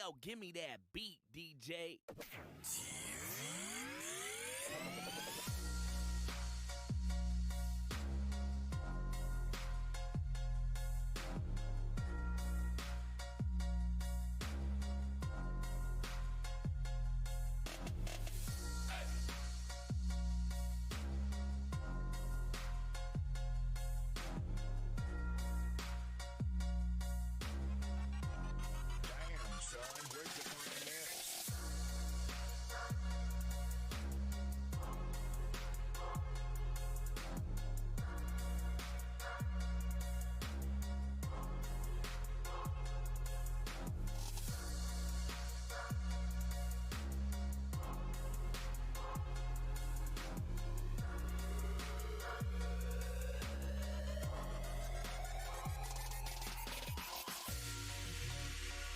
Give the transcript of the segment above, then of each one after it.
yo, give me that beat, DJ.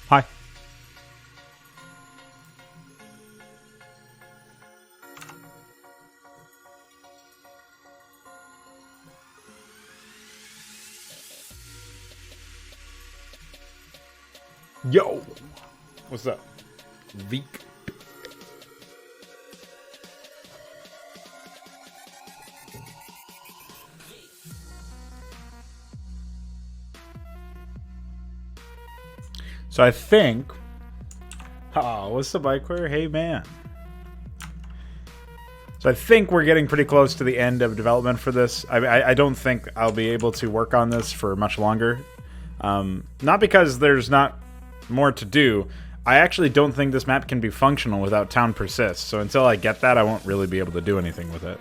Hi. Yo. What's up? Veek. So I think... Oh, what's up, iquare? Hey, man. So I think we're getting pretty close to the end of development for this. I don't think I'll be able to work on this for much longer. Not because there's not more to do. I actually don't think this map can be functional without town persists. So until I get that, I won't really be able to do anything with it.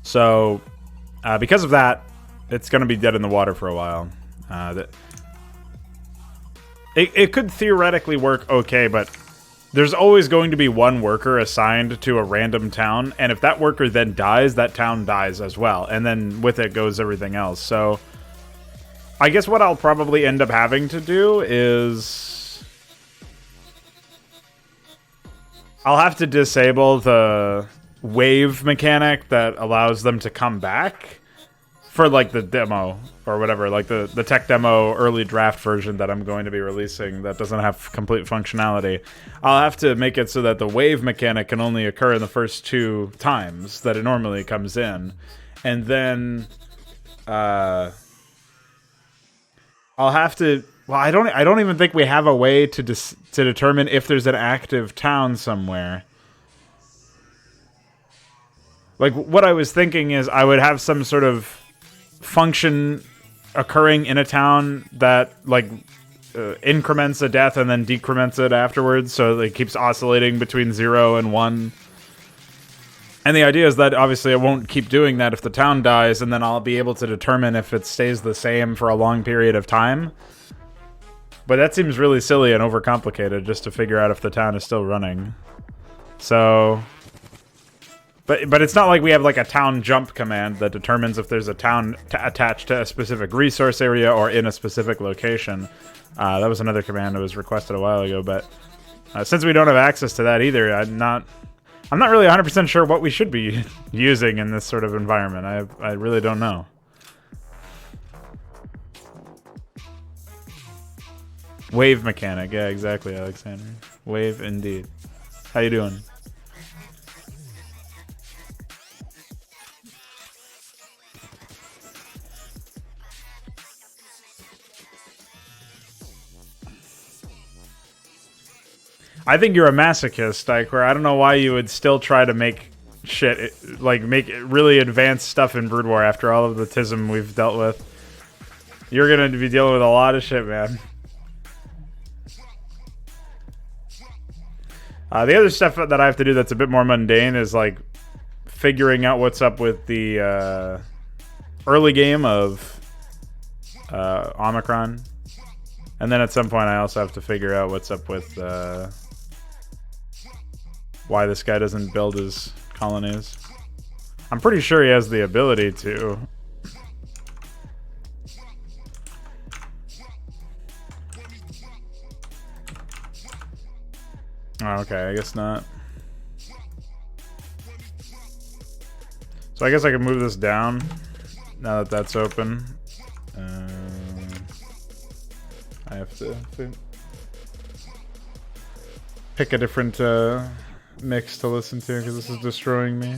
So because of that, it's going to be dead in the water for a while. It could theoretically work okay, but there's always going to be one worker assigned to a random town, and if that worker then dies, that town dies as well, and then with it goes everything else. So I guess what I'll probably end up having to do is I'll have to disable the wave mechanic that allows them to come back for like the demo or whatever, like the tech demo early draft version that I'm going to be releasing that doesn't have complete functionality. I'll have to make it so that the wave mechanic can only occur in the first 2 times that it normally comes in. And then I'll have to, well, I don't even think we have a way to determine if there's an active town somewhere. Like what I was thinking is I would have some sort of function occurring in a town that like increments a death and then decrements it afterwards, so it keeps oscillating between 0 and 1. And the idea is that obviously it won't keep doing that if the town dies, and then I'll be able to determine if it stays the same for a long period of time. But that seems really silly and overcomplicated just to figure out if the town is still running. So But it's not like we have like a town jump command that determines if there's a town attached to a specific resource area or in a specific location. That was another command that was requested a while ago, but since we don't have access to that either, I'm not really 100% sure what we should be using in this sort of environment. I really don't know. Wave mechanic, yeah, exactly, Alexander. Wave indeed. How you doing? I think you're a masochist, iquare. I don't know why you would still try to make shit, like make really advanced stuff in Brood War after all of the TISM we've dealt with. You're gonna be dealing with a lot of shit, man. The other stuff that I have to do that's a bit more mundane is like figuring out what's up with the early game of Omicron. And then at some point I also have to figure out what's up with why this guy doesn't build his colonies. I'm pretty sure he has the ability to. Oh, okay, I guess not. So I guess I can move this down now that that's open. I have to pick a different mix to listen to because this is destroying me.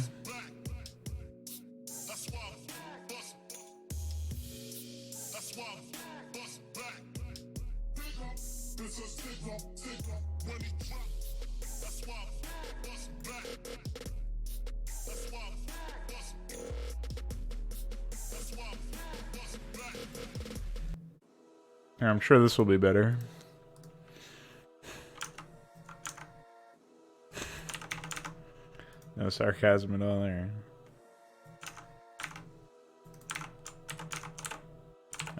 I'm sure this will be better. No sarcasm at all there.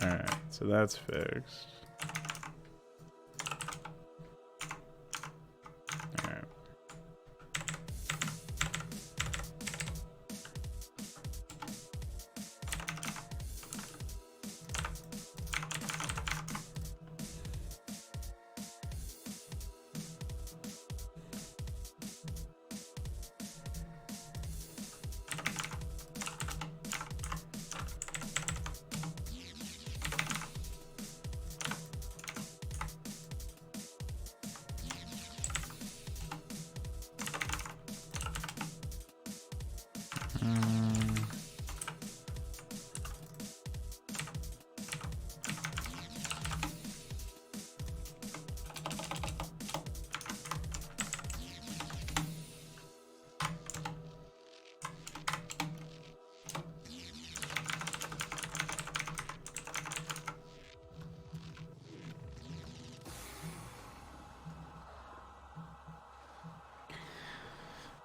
Alright, so that's fixed. Alright.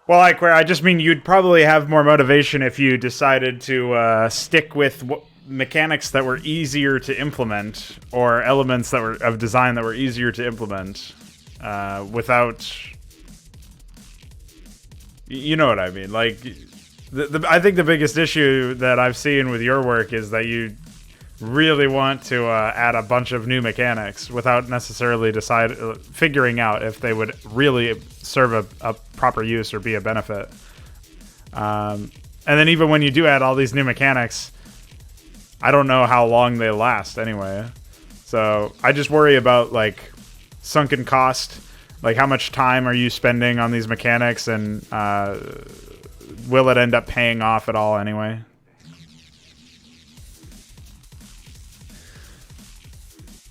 Well, iquare, I just mean you'd probably have more motivation if you decided to stick with mechanics that were easier to implement, or elements that were of design that were easier to implement, without. You know what I mean? Like, I think the biggest issue that I've seen with your work is that you really want to add a bunch of new mechanics without necessarily figuring out if they would really serve a proper use or be a benefit. And then even when you do add all these new mechanics, I don't know how long they last anyway. So I just worry about like sunken cost, like how much time are you spending on these mechanics, and will it end up paying off at all anyway?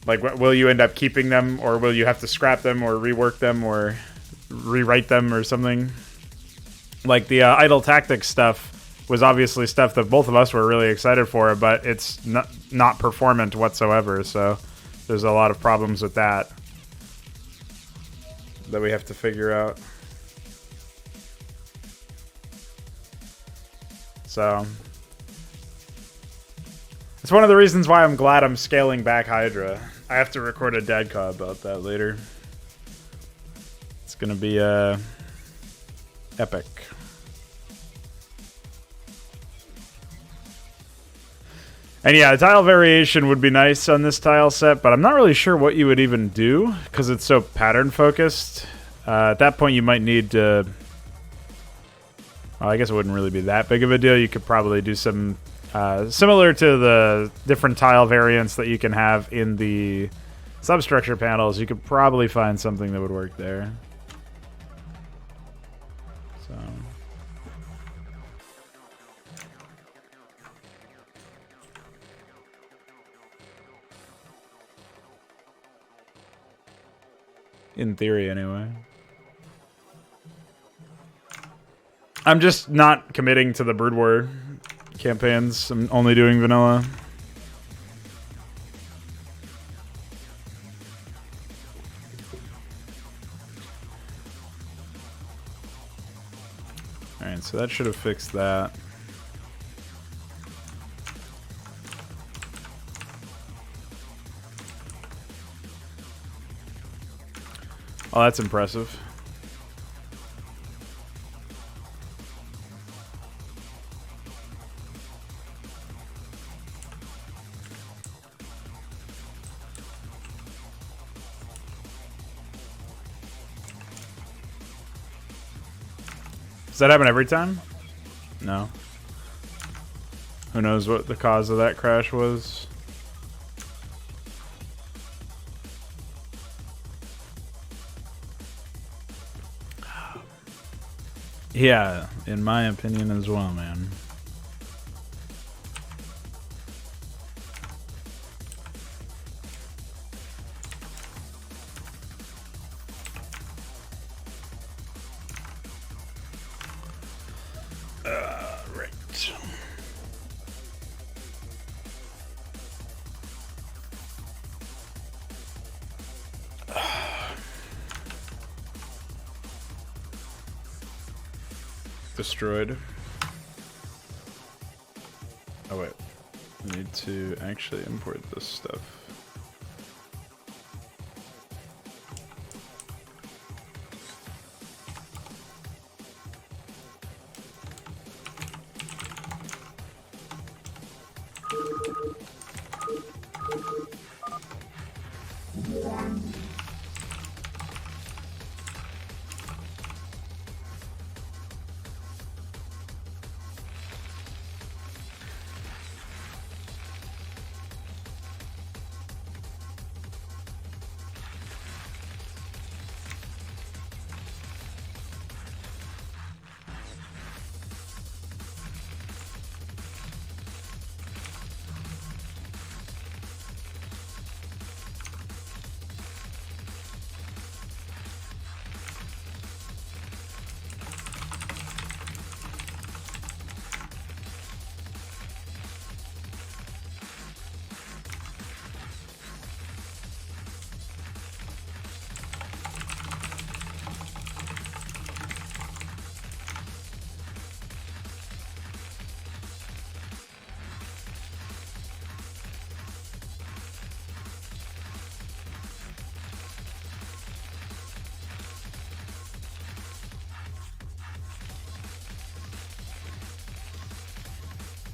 Like, will you end up keeping them, or will you have to scrap them, or rework them, or rewrite them, or something? Like, the idle tactics stuff was obviously stuff that both of us were really excited for, but it's not performant whatsoever, so there's a lot of problems with that we have to figure out. So it's one of the reasons why I'm glad I'm scaling back Hydra. I have to record a dadcom about that later. It's gonna be epic. And yeah, a tile variation would be nice on this tile set, but I'm not really sure what you would even do because it's so pattern focused. At that point, you might need to. Well, I guess it wouldn't really be that big of a deal. You could probably do some. Similar to the different tile variants that you can have in the substructure panels, you could probably find something that would work there. So. In theory, anyway. I'm just not committing to the Brood War campaigns. I'm only doing vanilla. Alright, so that should have fixed that. Oh, that's impressive. Does that happen every time? No. Who knows what the cause of that crash was? Yeah, in my opinion as well, man. Right. Destroyed. Oh wait, I need to actually import this stuff.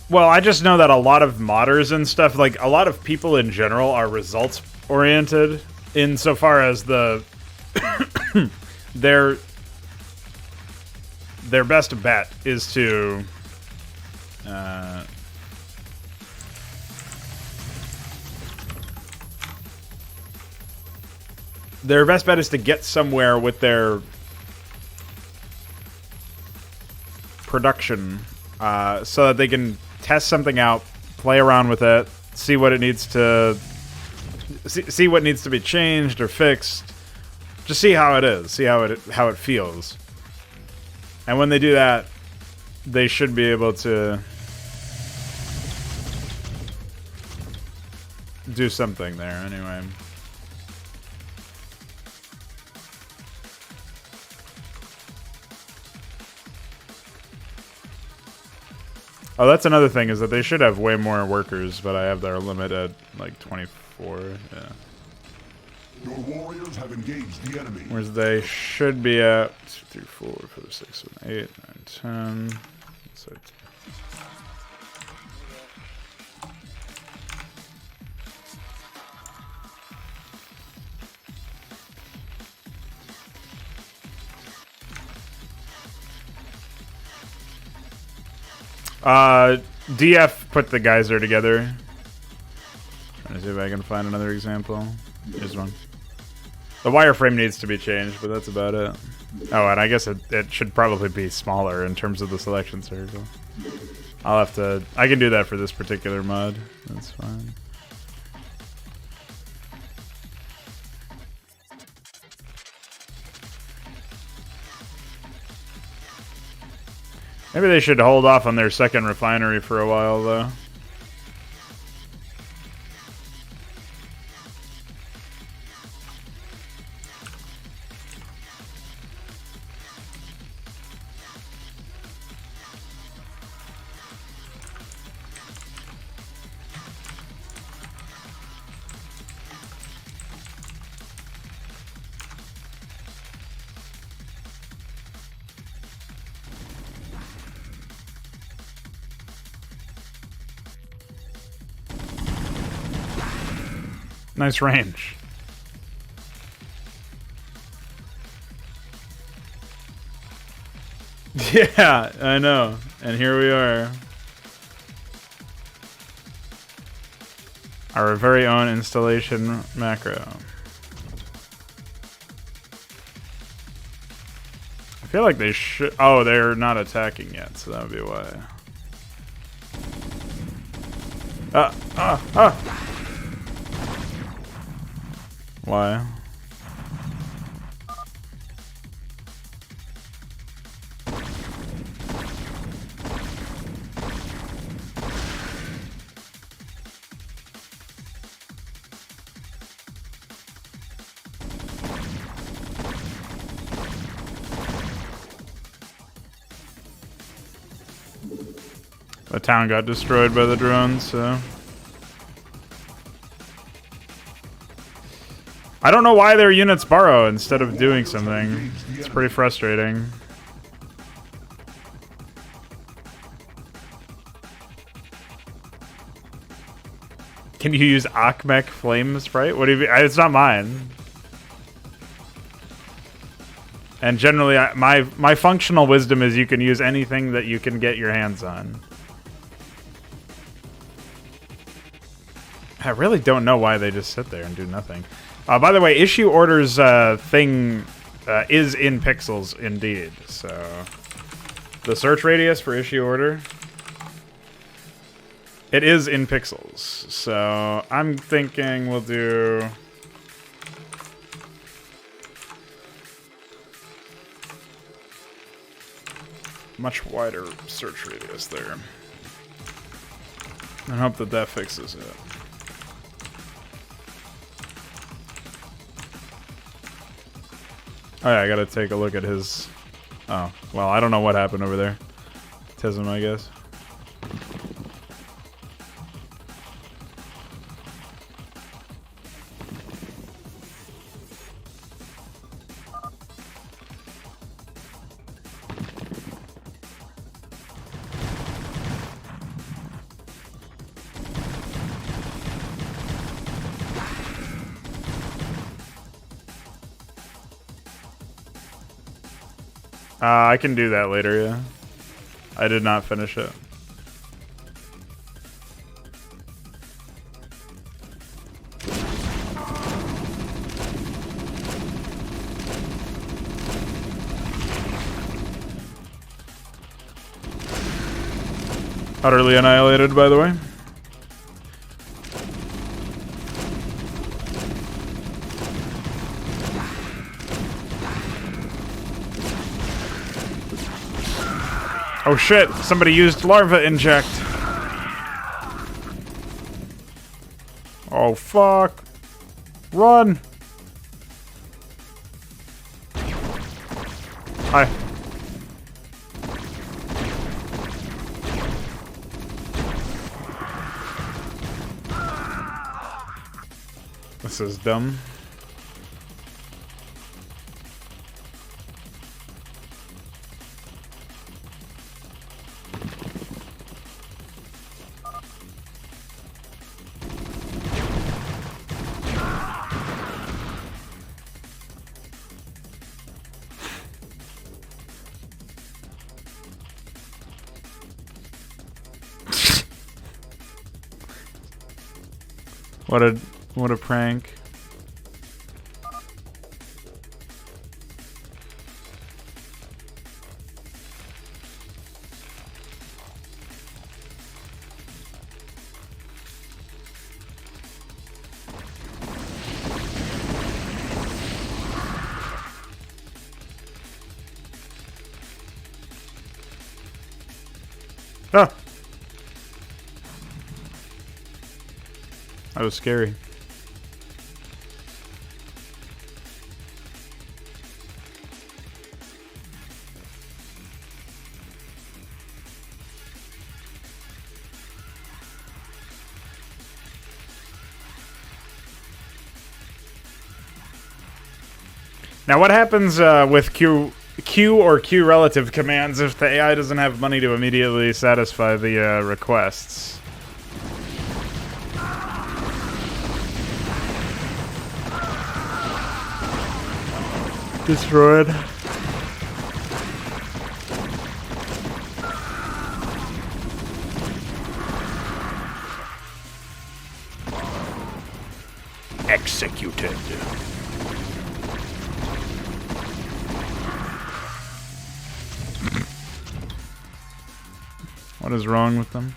Well, I just know that a lot of modders and stuff, like a lot of people in general, are results oriented insofar as their best bet is to get somewhere with their production, so that they can test something out, play around with it, see what it needs to see what needs to be changed or fixed. Just see how it is, see how it feels. And when they do that, they should be able to do something there anyway. Oh, that's another thing, is that they should have way more workers, but I have their limit at like 24. Yeah. Your warriors have engaged the enemy. Whereas they should be at 2, 3, 4, 5, 6, 7, 8, 9, 10. So DF put the geyser together. Trying to see if I can find another example. Here's one. The wireframe needs to be changed, but that's about it. Oh, and I guess it should probably be smaller in terms of the selection circle. I'll have to... I can do that for this particular mod. That's fine. Maybe they should hold off on their second refinery for a while, though. Nice range. Yeah, I know. And here we are. Our very own installation macro. I feel like they should... Oh, they're not attacking yet, so that would be why. Why? The town got destroyed by the drones, so... I don't know why their units burrow instead of doing something. It's pretty frustrating. Can you use Akmek Flame Sprite? What do you... It's not mine. And generally, my functional wisdom is you can use anything that you can get your hands on. I really don't know why they just sit there and do nothing. By the way, issue orders thing is in pixels indeed. So the search radius for issue order, it is in pixels. So I'm thinking we'll do much wider search radius there. I hope that that fixes it. Oh yeah, I gotta take a look at his... Oh, well, I don't know what happened over there. Tism, I guess. I can do that later, yeah. I did not finish it. Utterly annihilated, by the way. Oh shit, somebody used larva inject. Oh fuck. Run. Hi. This is dumb. What a prank. Ah! That was scary. Now, what happens with Q or Q relative commands if the AI doesn't have money to immediately satisfy the requests? Destroyed. Executed. What is wrong with them?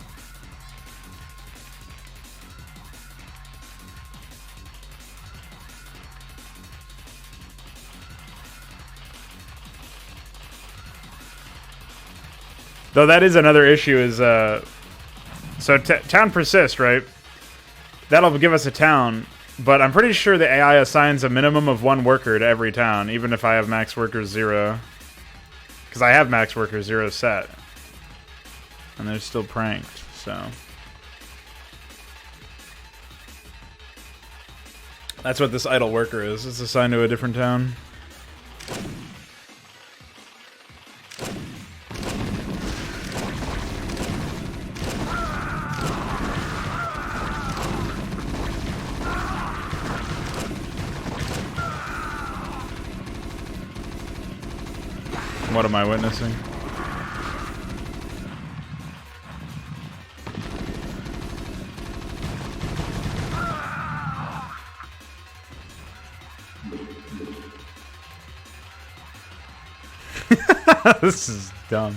Though that is another issue is, so town persists, right? That'll give us a town, but I'm pretty sure the AI assigns a minimum of 1 worker to every town, even if I have max workers 0. Because I have max workers 0 set. And they're still pranked, so. That's what this idle worker is. It's assigned to a different town. What am I witnessing? This is dumb.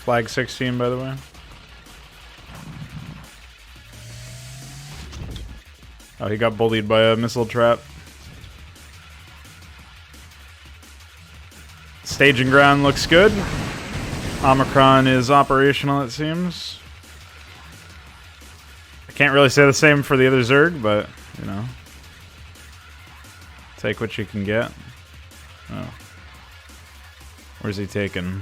Flag 16, by the way. Oh, he got bullied by a missile trap. Staging ground looks good. Omicron is operational, it seems. I can't really say the same for the other Zerg, but, you know. Take what you can get. Oh. Where's he taken?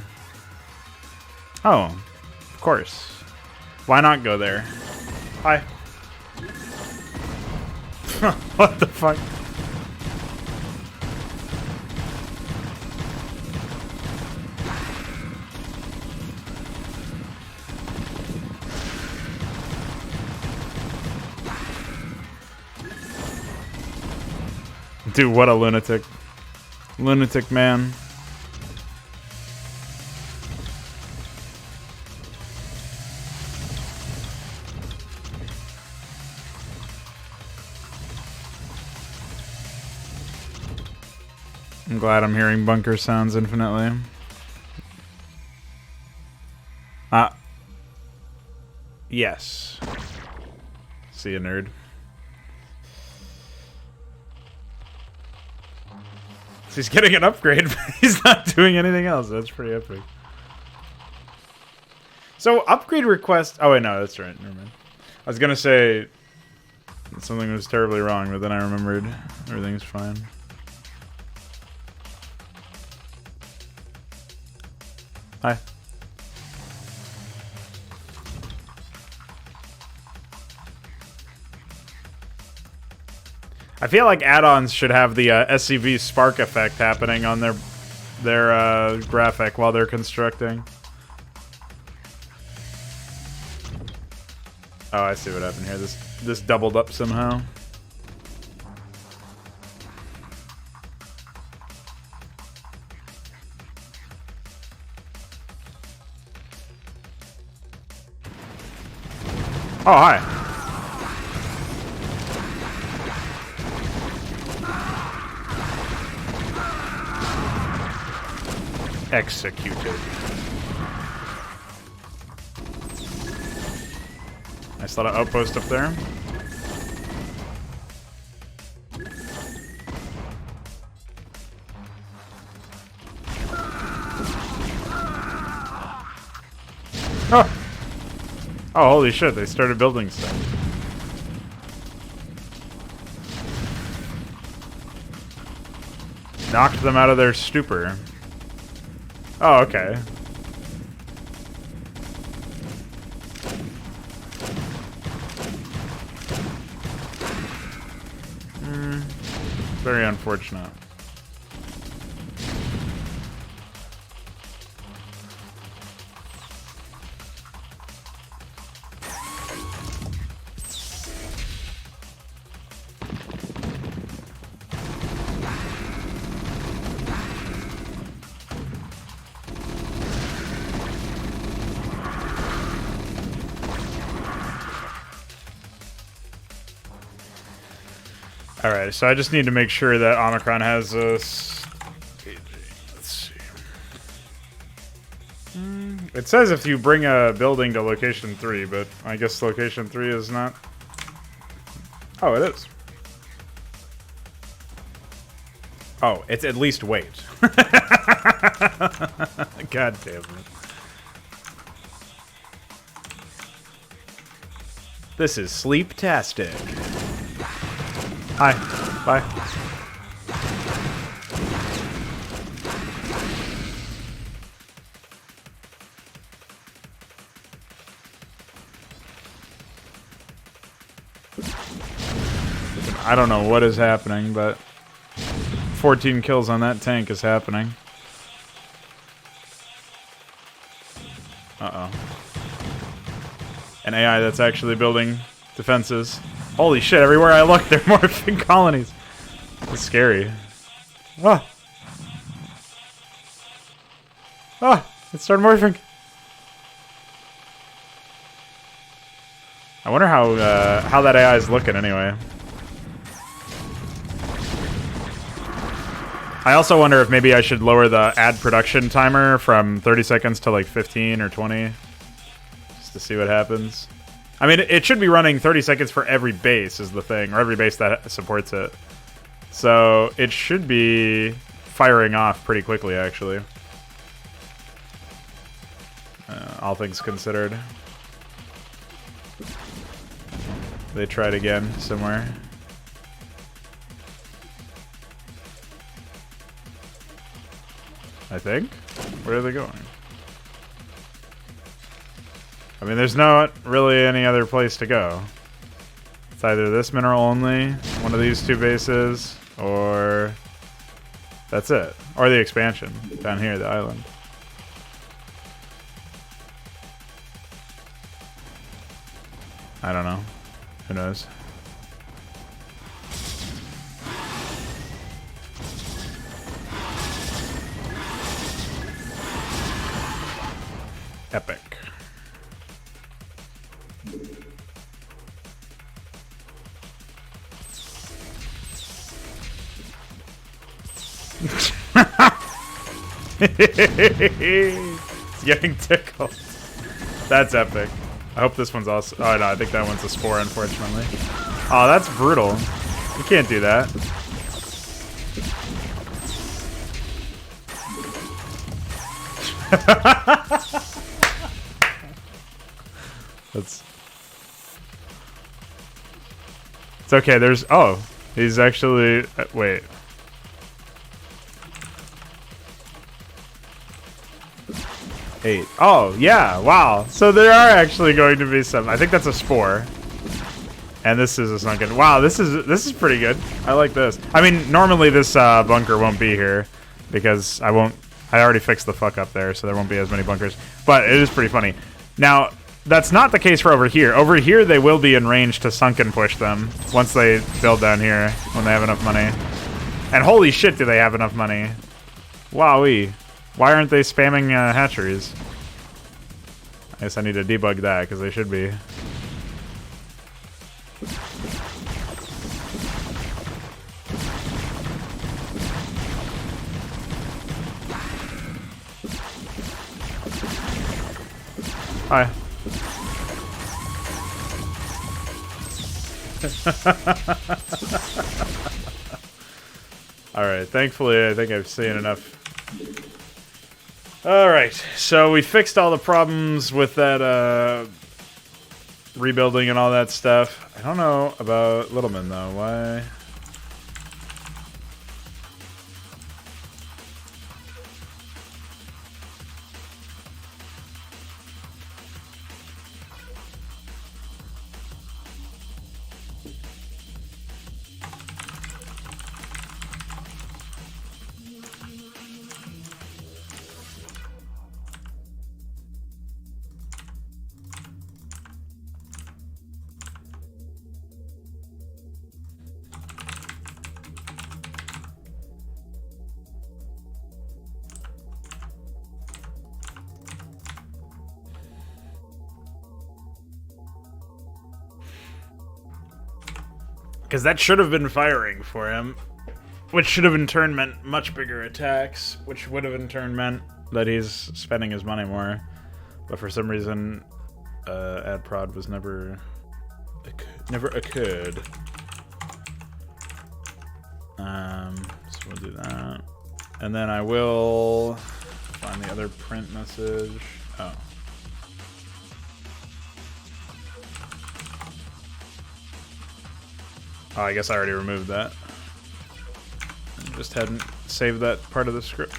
Oh, of course. Why not go there? Hi. What the fuck? Dude, what a lunatic. Lunatic man. I'm glad I'm hearing bunker sounds infinitely. Yes. See ya, nerd. So he's getting an upgrade, but he's not doing anything else. That's pretty epic. So, upgrade request... Oh, wait, no, that's right. Never mind. I was gonna say something was terribly wrong, but then I remembered everything's fine. Hi. I feel like add-ons should have the SCV spark effect happening on their graphic while they're constructing. Oh, I see what happened here. This doubled up somehow. Oh, hi. Executed. Nice little outpost up there. Oh! Oh, holy shit, they started building stuff. Knocked them out of their stupor. Oh, okay. Very unfortunate. Alright, so I just need to make sure that Omicron has us. Let's see. It says if you bring a building to location 3, but I guess location 3 is not. Oh, it is. Oh, it's at least weight. God damn it. This is sleep-tastic. Hi. Bye. I don't know what is happening, but 14 kills on that tank is happening. Uh-oh. An AI that's actually building defenses. Holy shit, everywhere I look, there are morphing colonies. It's scary. Ah! Ah! It started morphing. I wonder how that AI is looking anyway. I also wonder if maybe I should lower the ad production timer from 30 seconds to like 15 or 20. Just to see what happens. I mean, it should be running 30 seconds for every base is the thing, or every base that supports it. So it should be firing off pretty quickly, actually. All things considered. They tried again somewhere. I think. Where are they going? I mean, there's not really any other place to go. It's either this mineral only, one of these two bases, or that's it. Or the expansion down here, the island. I don't know. Who knows? Epic. It's getting tickled. That's epic. I hope this one's also... Oh, no, I think that one's a spore, unfortunately. Oh, that's brutal. You can't do that. That's... It's okay, there's... Oh, he's actually... wait. Eight. Oh, yeah, wow. So there are actually going to be some... I think that's a spore. And this is a sunken... Wow, this is pretty good. I like this. I mean, normally this bunker won't be here. Because I already fixed the fuck up there, so there won't be as many bunkers. But it is pretty funny. Now, that's not the case for over here. Over here, they will be in range to sunken push them. Once they build down here, when they have enough money. And holy shit, do they have enough money. Wowee. Why aren't they spamming hatcheries? I guess I need to debug that, because they should be. Hi. Alright, thankfully I think I've seen enough. Alright, so we fixed all the problems with that rebuilding and all that stuff. I don't know about Littleman though. Why? Because that should have been firing for him. Which should have in turn meant much bigger attacks. Which would have in turn meant that he's spending his money more. But for some reason, ad prod was never occurred. So we'll do that. And then I will find the other print message. Oh. Oh, I guess I already removed that. Just hadn't saved that part of the script.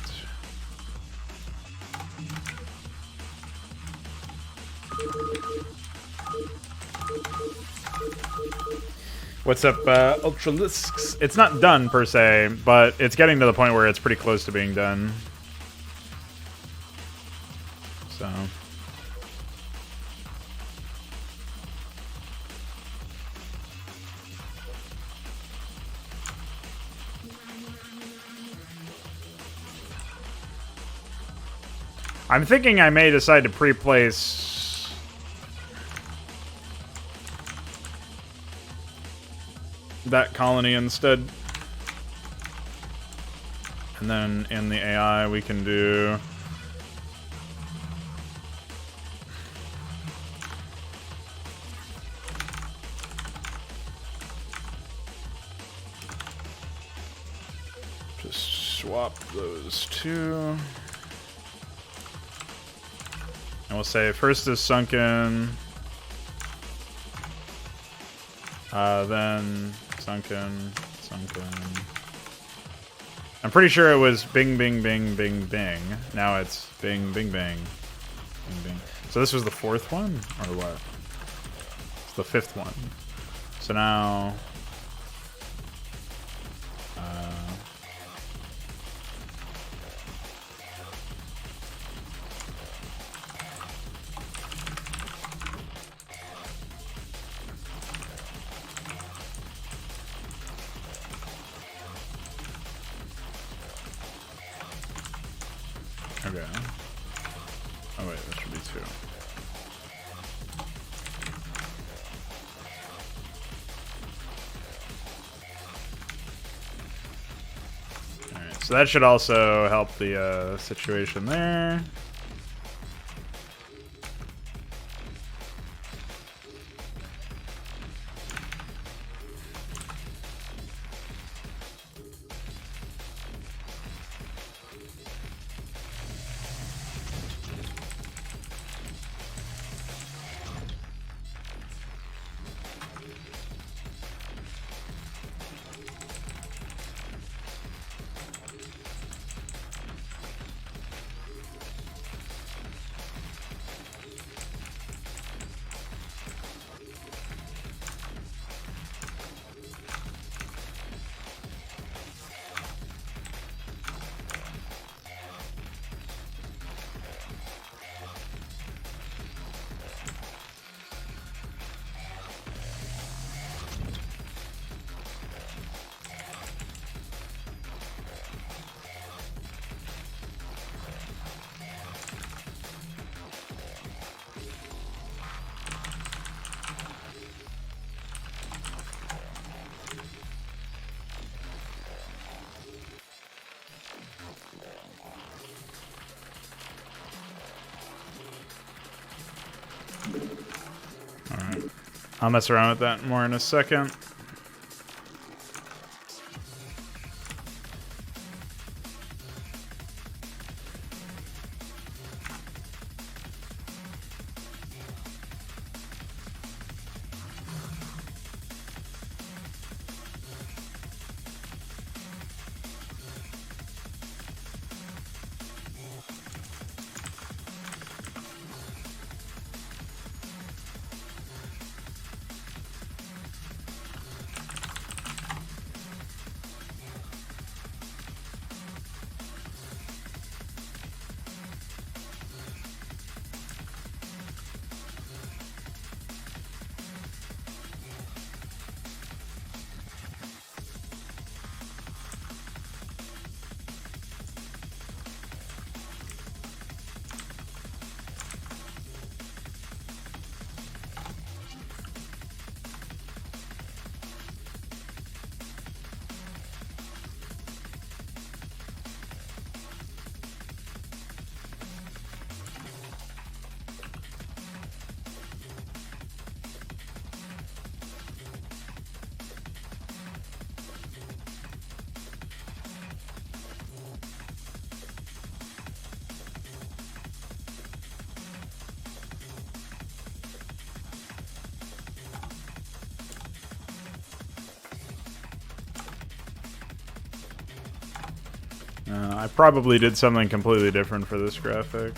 What's up, Ultralisks? It's not done, per se, but it's getting to the point where it's pretty close to being done. So... I'm thinking I may decide to pre-place that colony instead. And then in the AI we can do... just swap those two. And we'll say first is sunken, then sunken, sunken. I'm pretty sure it was bing, bing, bing, bing, bing. Now it's bing, bing, bing, bing, bing. So this was the fourth one, or what? It's the fifth one. So now... Okay. Oh wait, that should be two. Alright, so that should also help the situation there. Alright. I'll mess around with that more in a second. I probably did something completely different for this graphic.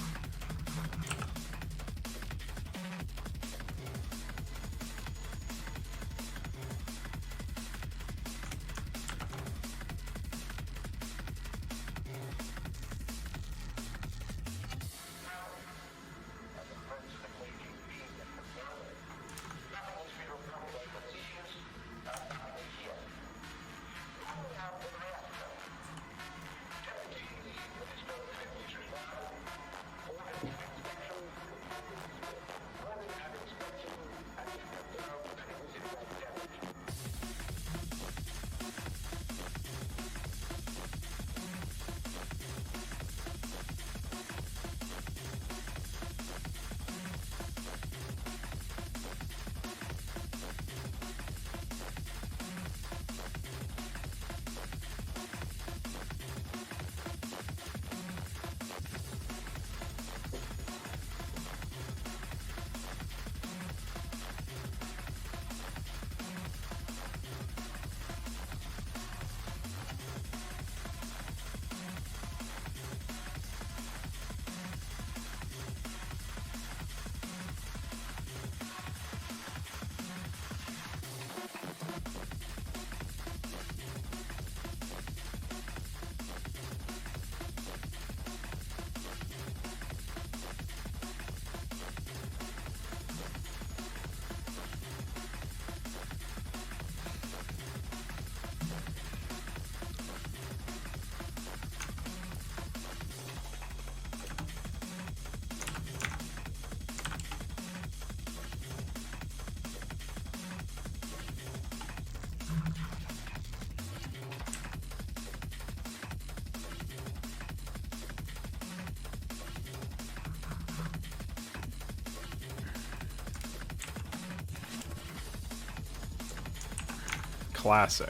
Classic.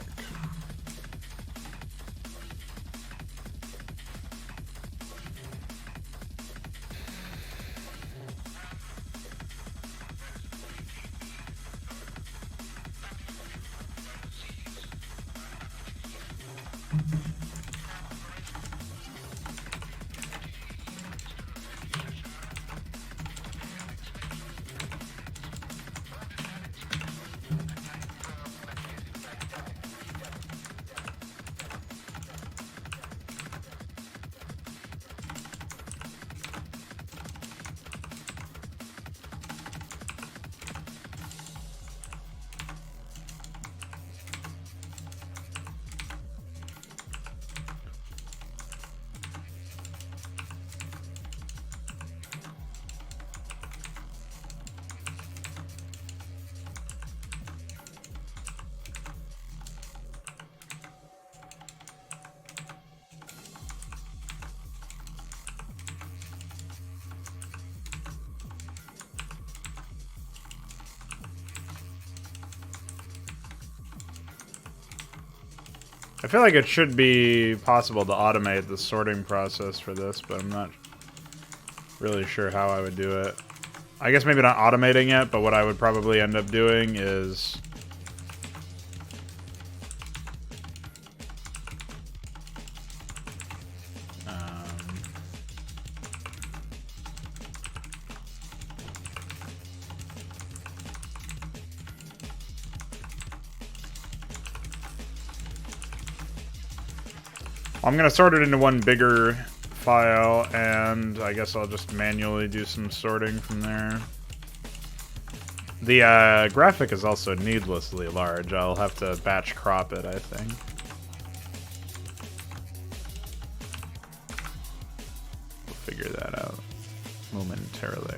I feel like it should be possible to automate the sorting process for this, but I'm not really sure how I would do it. I guess maybe not automating it, but what I would probably end up doing is... I'm going to sort it into one bigger file, and I guess I'll just manually do some sorting from there. The graphic is also needlessly large. I'll have to batch crop it, I think. We'll figure that out momentarily.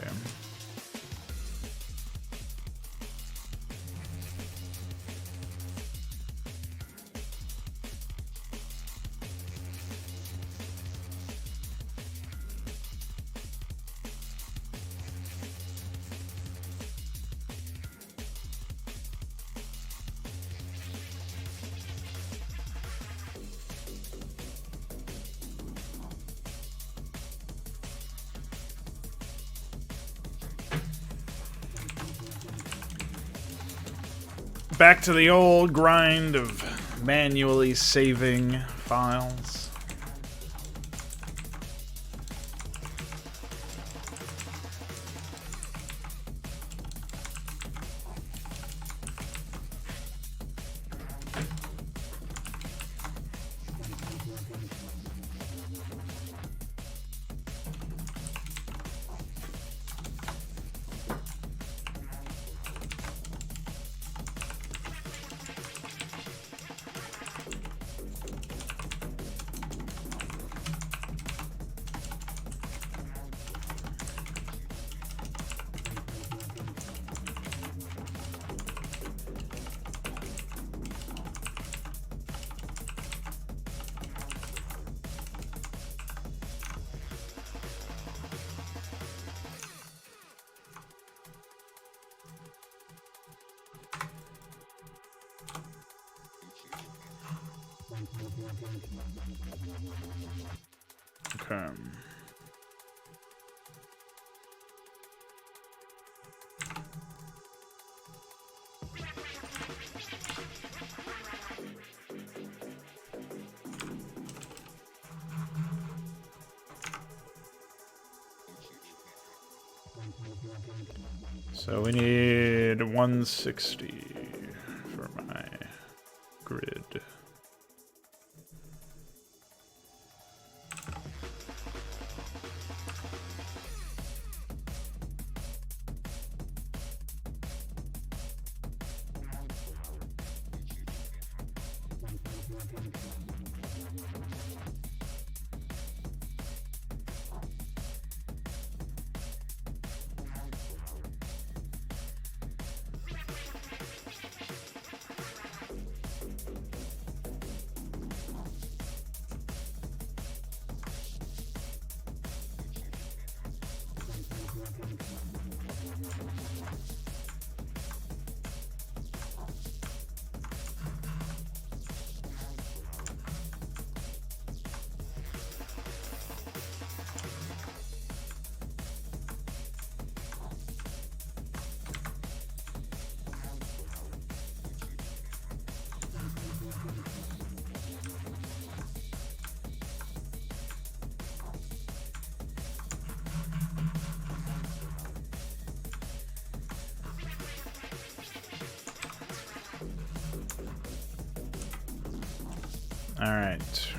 Back to the old grind of manually saving files. Okay. So we need 160 for my grid. All right.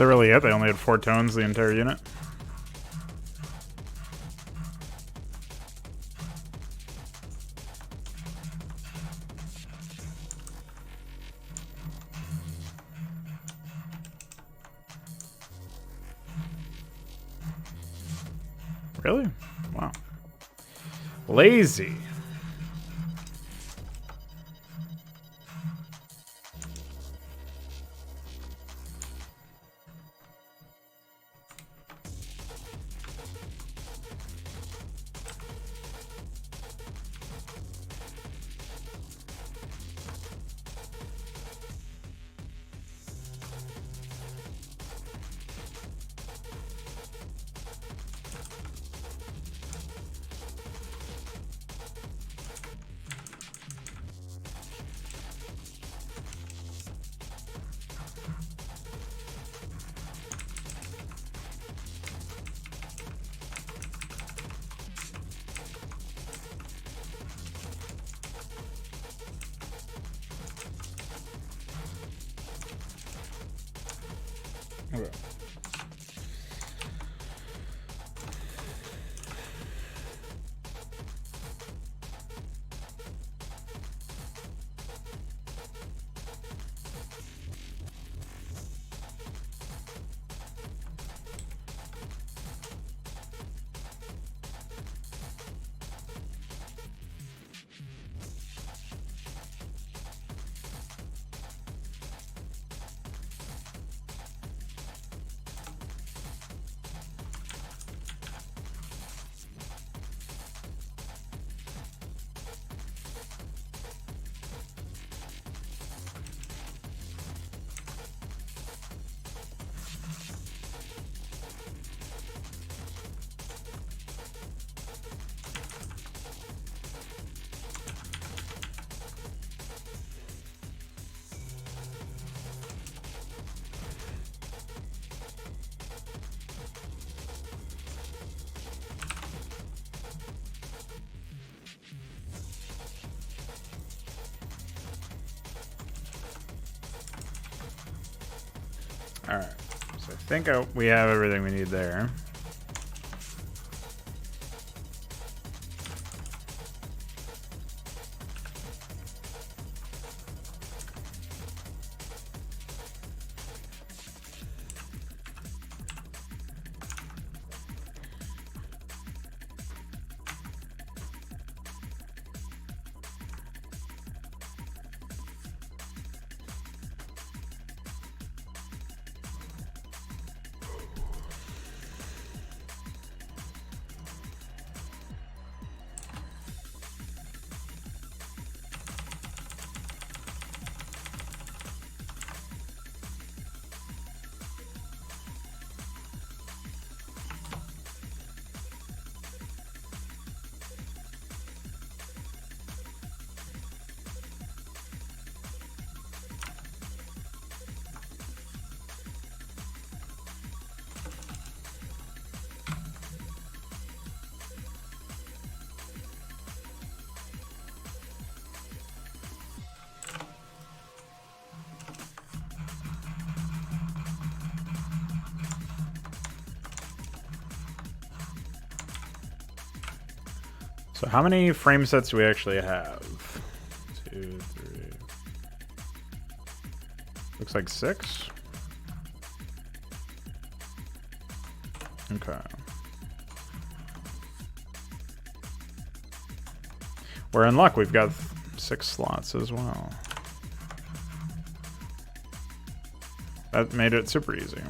that really it? They only had 4 tones the entire unit? Really? Wow. Lazy. Okay. Alright, so I think we have everything we need there. So how many frame sets do we actually have? 2, 3. Looks like 6. Okay. We're in luck. We've got 6 slots as well. That made it super easy.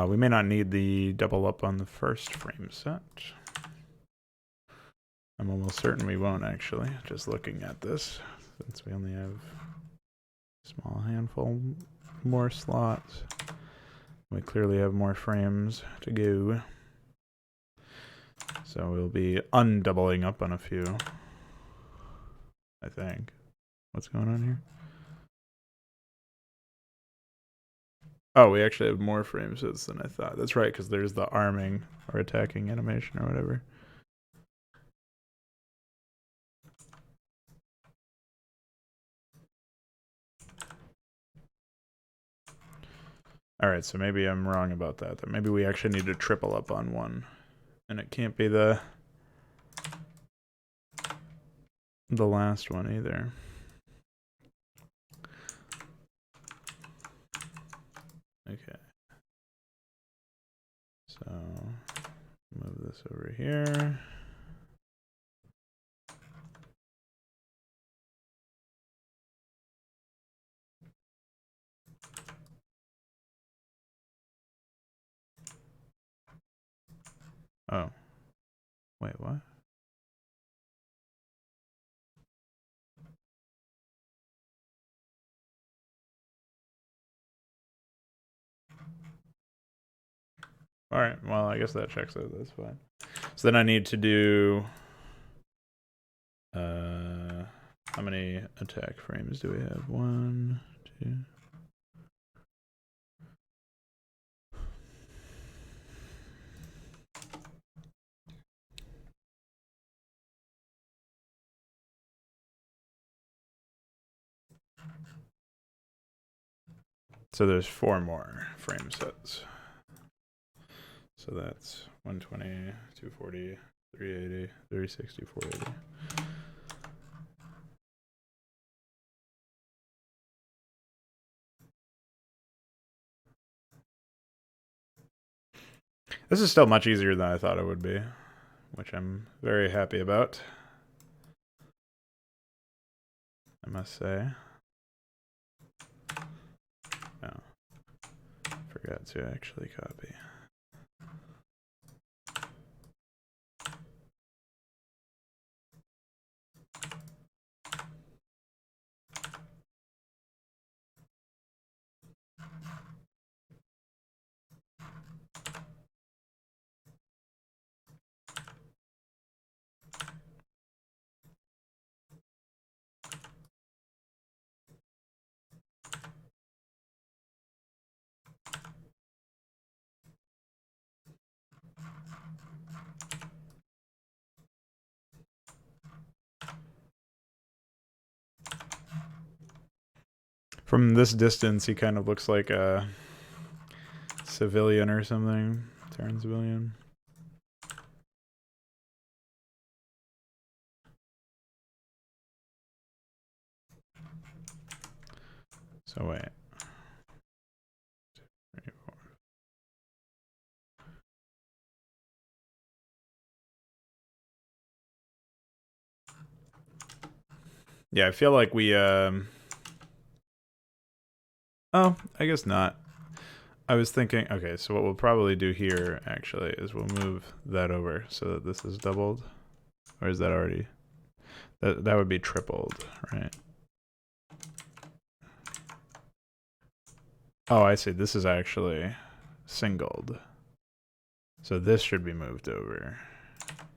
We may not need the double up on the first frame set. I'm almost certain we won't, actually, just looking at this, since we only have a small handful more slots. We clearly have more frames to go. So we'll be undoubling up on a few, I think. What's going on here? Oh, we actually have more frame sets than I thought. That's right, because there's the arming or attacking animation or whatever. Alright, so maybe I'm wrong about that. That maybe we actually need to triple up on one. And it can't be the last one either. Okay. So move this over here. Oh. Wait, what? Alright, well, I guess that checks out. That's fine. So then I need to do... how many attack frames do we have? 1, 2... So there's 4 more frame sets. So that's 120, 240, 380, 360, 480. This is still much easier than I thought it would be, which I'm very happy about, I must say. Oh, forgot to actually copy. From this distance, he kind of looks like a civilian or something. Terran civilian. So wait. 2, 3, 4. Yeah, I feel like we oh, I guess not. I was thinking, okay, so what we'll probably do here, actually, is we'll move that over so that this is doubled. Or is that already? That would be tripled, right? Oh, I see. This is actually singled. So this should be moved over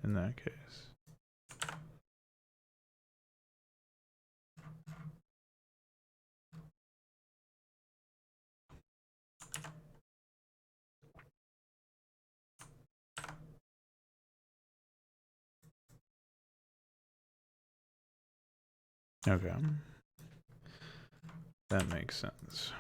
in that case. Okay. That makes sense.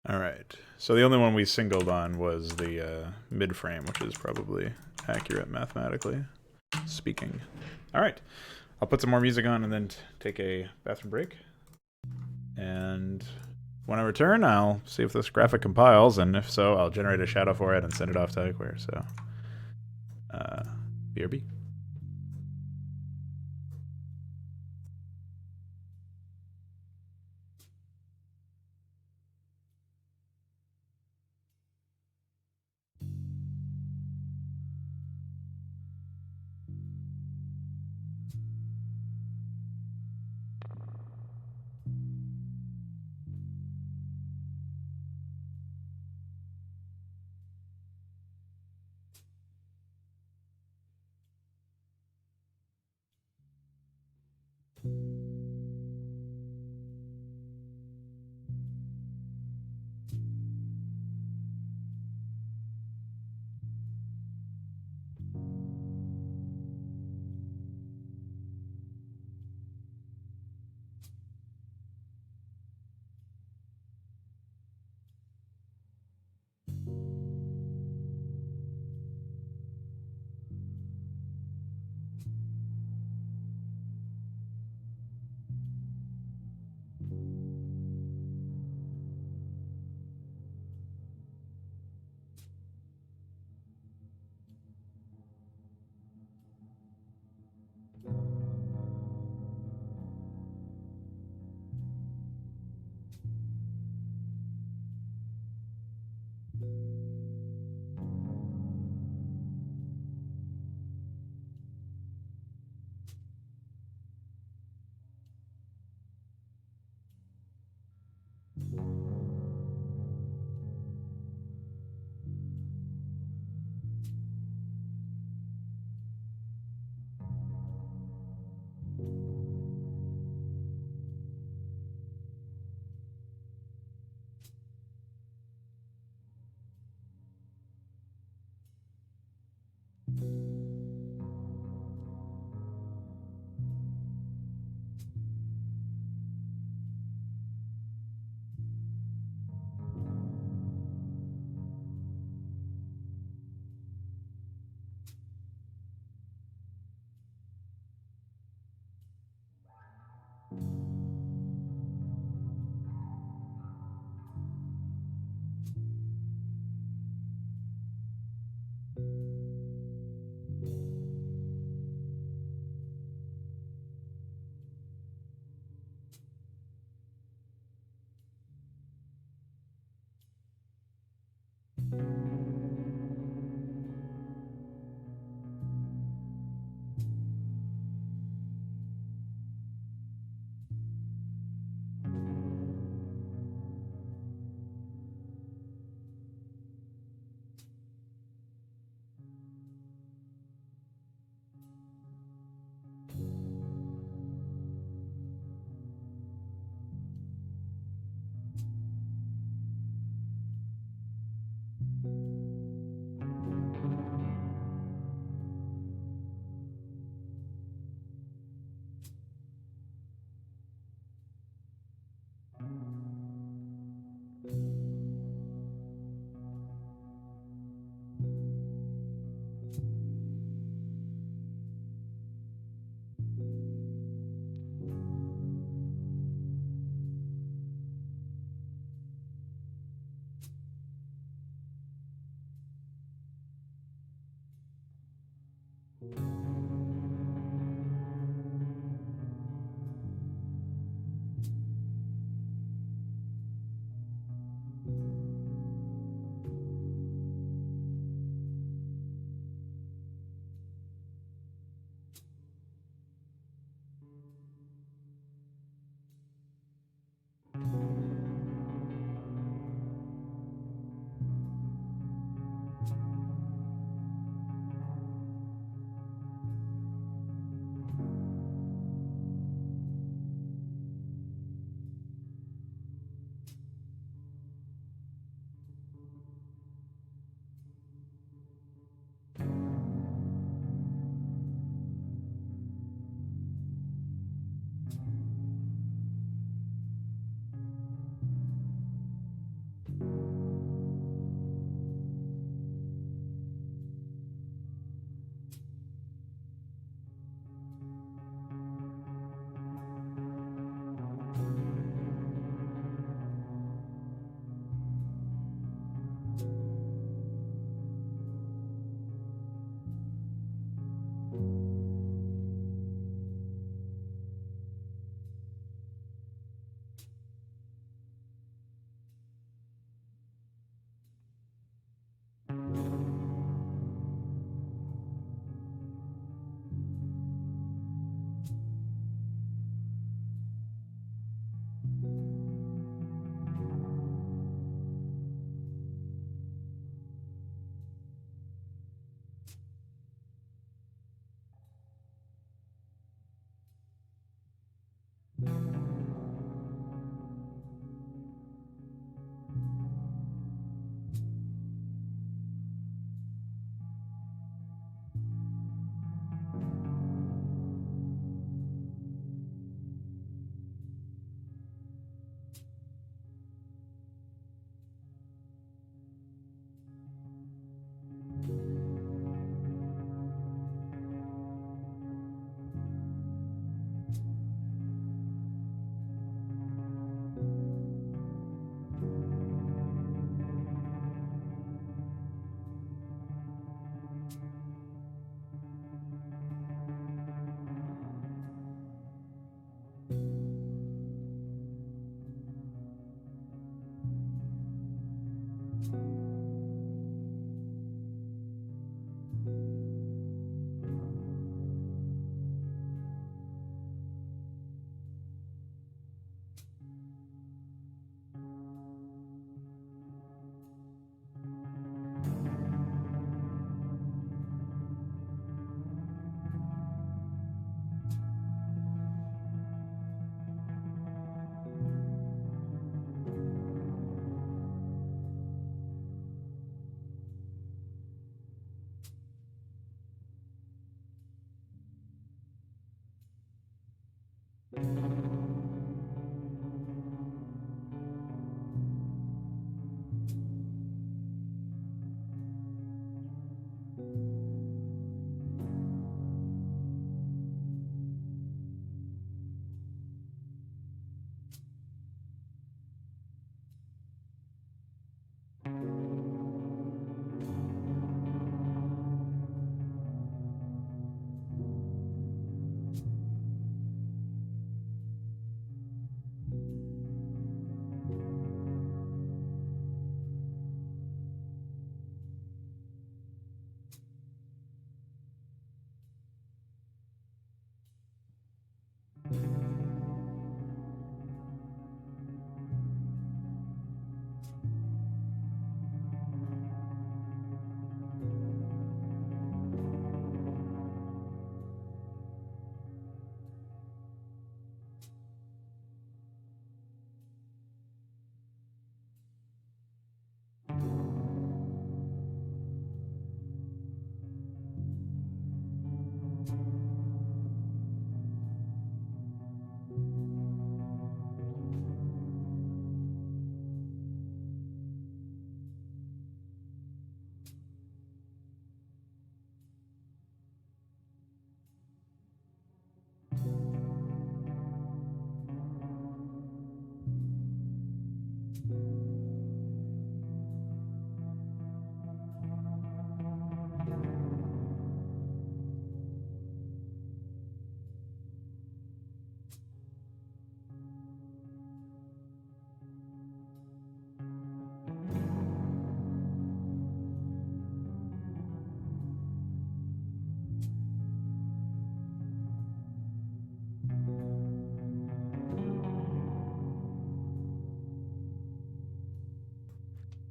All right. So the only one we singled on was the mid frame, which is probably accurate mathematically speaking. All right. I'll put some more music on and then take a bathroom break. And When I return, I'll see if this graphic compiles, and if so, I'll generate a shadow for it and send it off to iquare. So, BRB.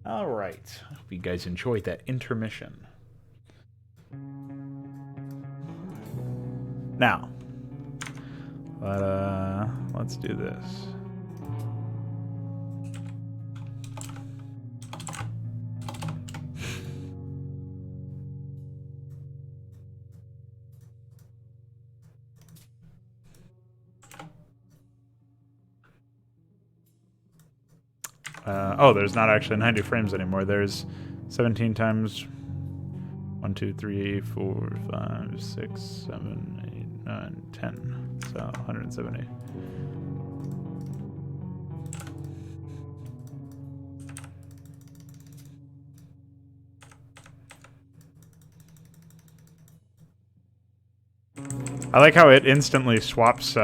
All right. I hope you guys enjoyed that intermission. Now, let's do this. Oh, there's not actually 90 frames anymore. There's 17 times 1, 2, 3, 4, 5, 6, 7, 8, 9, 10. So 170. I like how it instantly swaps.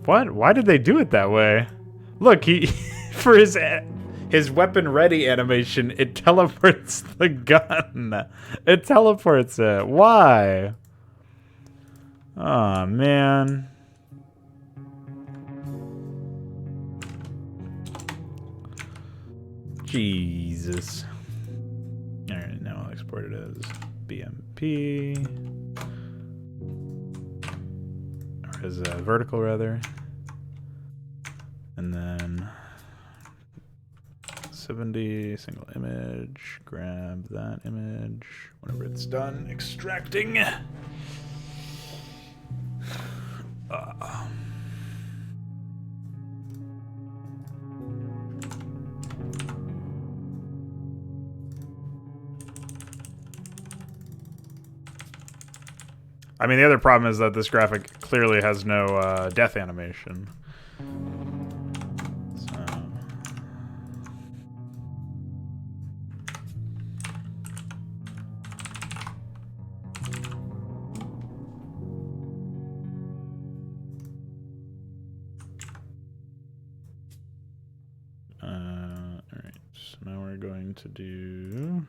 What? Why did they do it that way? Look, he for his weapon ready animation, it teleports the gun. It teleports it. Why? Oh man. Jesus. Alright, now I'll export it as BMP. Or as a vertical, rather. And then 70, single image. Grab that image. Whenever it's done extracting. I mean, the other problem is that this graphic clearly has no death animation. So. Alright, so now we're going to do...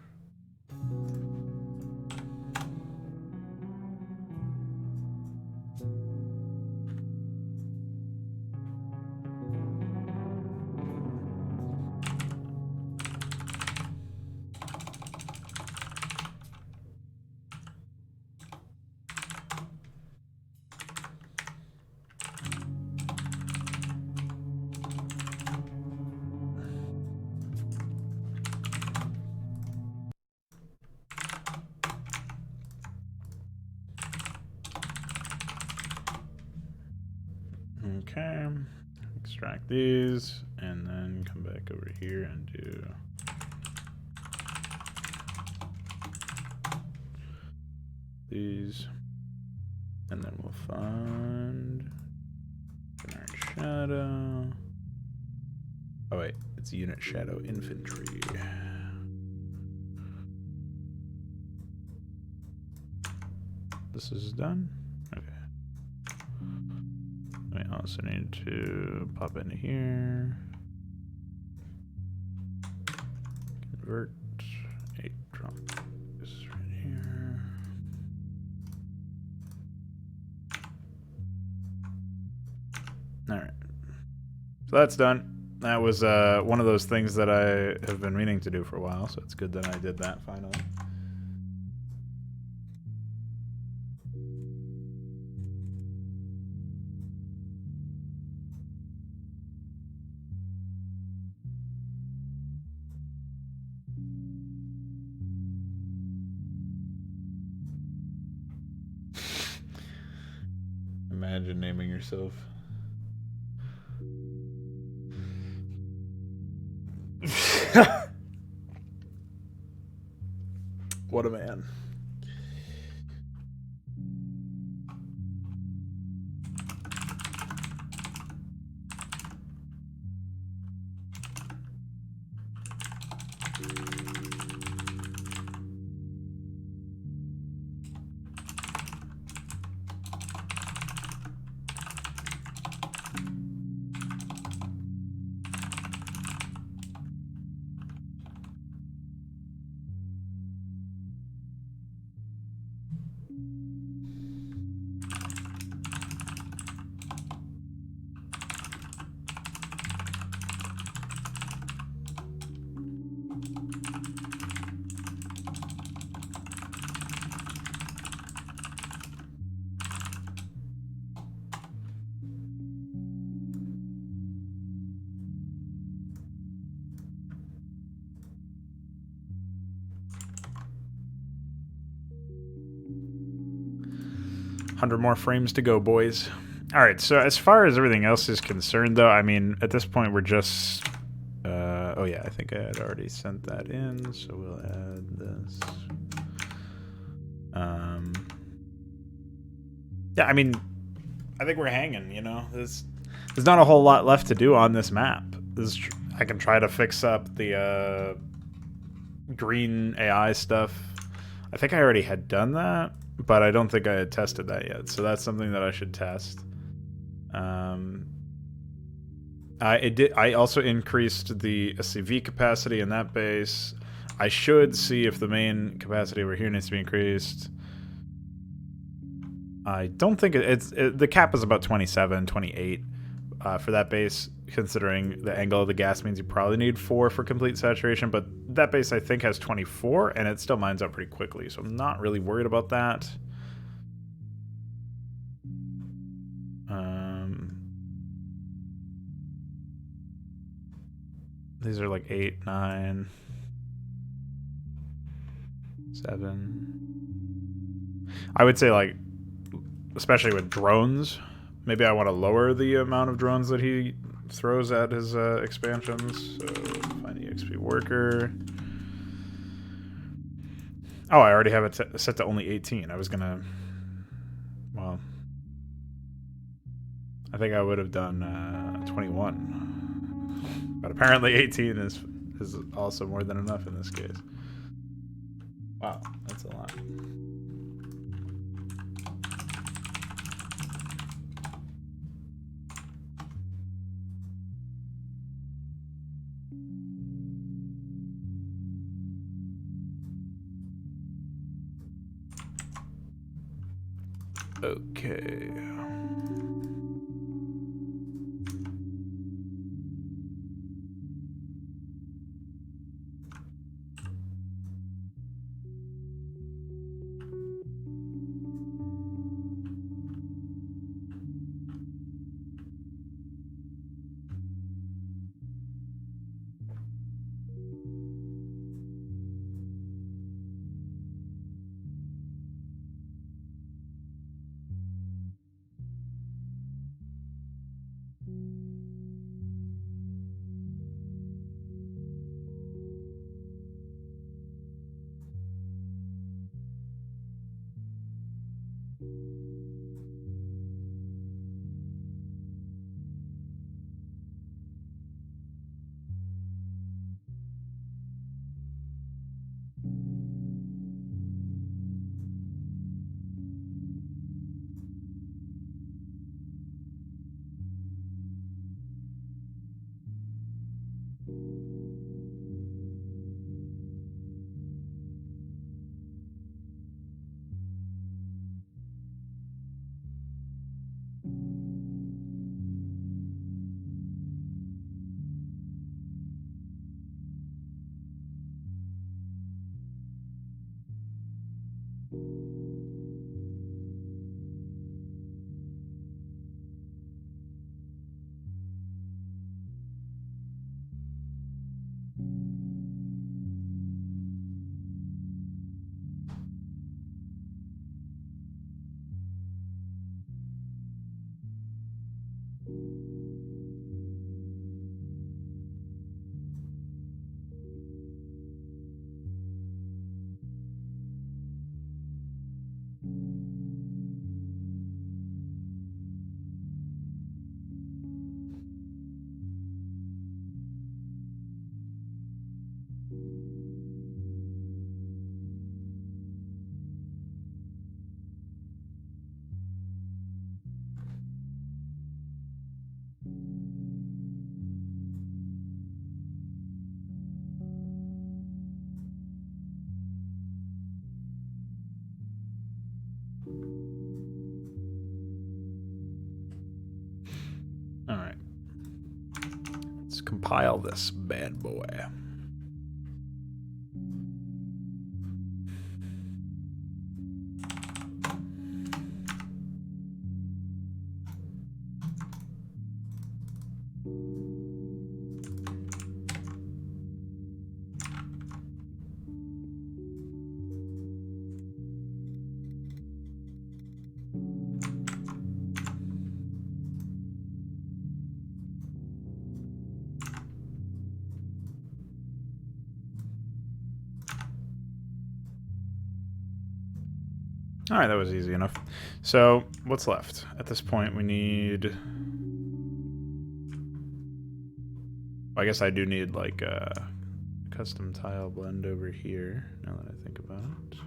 Okay, extract these, and then come back over here and do these, and then we'll find generic shadow. Oh wait, it's unit shadow infantry. This is done. Okay. We also need to pop into here. Convert 8, drop this right here. Alright. So that's done. That was one of those things that I have been meaning to do for a while, so it's good that I did that finally. Imagine naming yourself. What a man. 100 more frames to go, boys. All right, so as far as everything else is concerned, though, I mean, at this point, we're just... oh, yeah, I think I had already sent that in, so we'll add this. Yeah, I mean, I think we're hanging, you know? There's not a whole lot left to do on this map. I can try to fix up the green AI stuff. I think I already had done that, but I don't think I had tested that yet, so that's something that I should test. I also increased the SCV capacity in that base. I should see if the main capacity over here needs to be increased. I don't think the cap is about 27, 28 for that base, considering the angle of the gas means you probably need 4 for complete saturation, but that base I think has 24, and it still mines up pretty quickly, so I'm not really worried about that. These are like 8, 9, 7. I would say, like, especially with drones, maybe I want to lower the amount of drones that he throws at his expansions. So find EXP worker. Oh, I already have it set to only 18. I was gonna, well, I think I would have done 21. But apparently 18 is also more than enough in this case. Wow, that's a lot. Okay. compile this bad boy. All right, that was easy enough. So what's left? At this point, we need... I guess I do need like a custom tile blend over here, now that I think about it.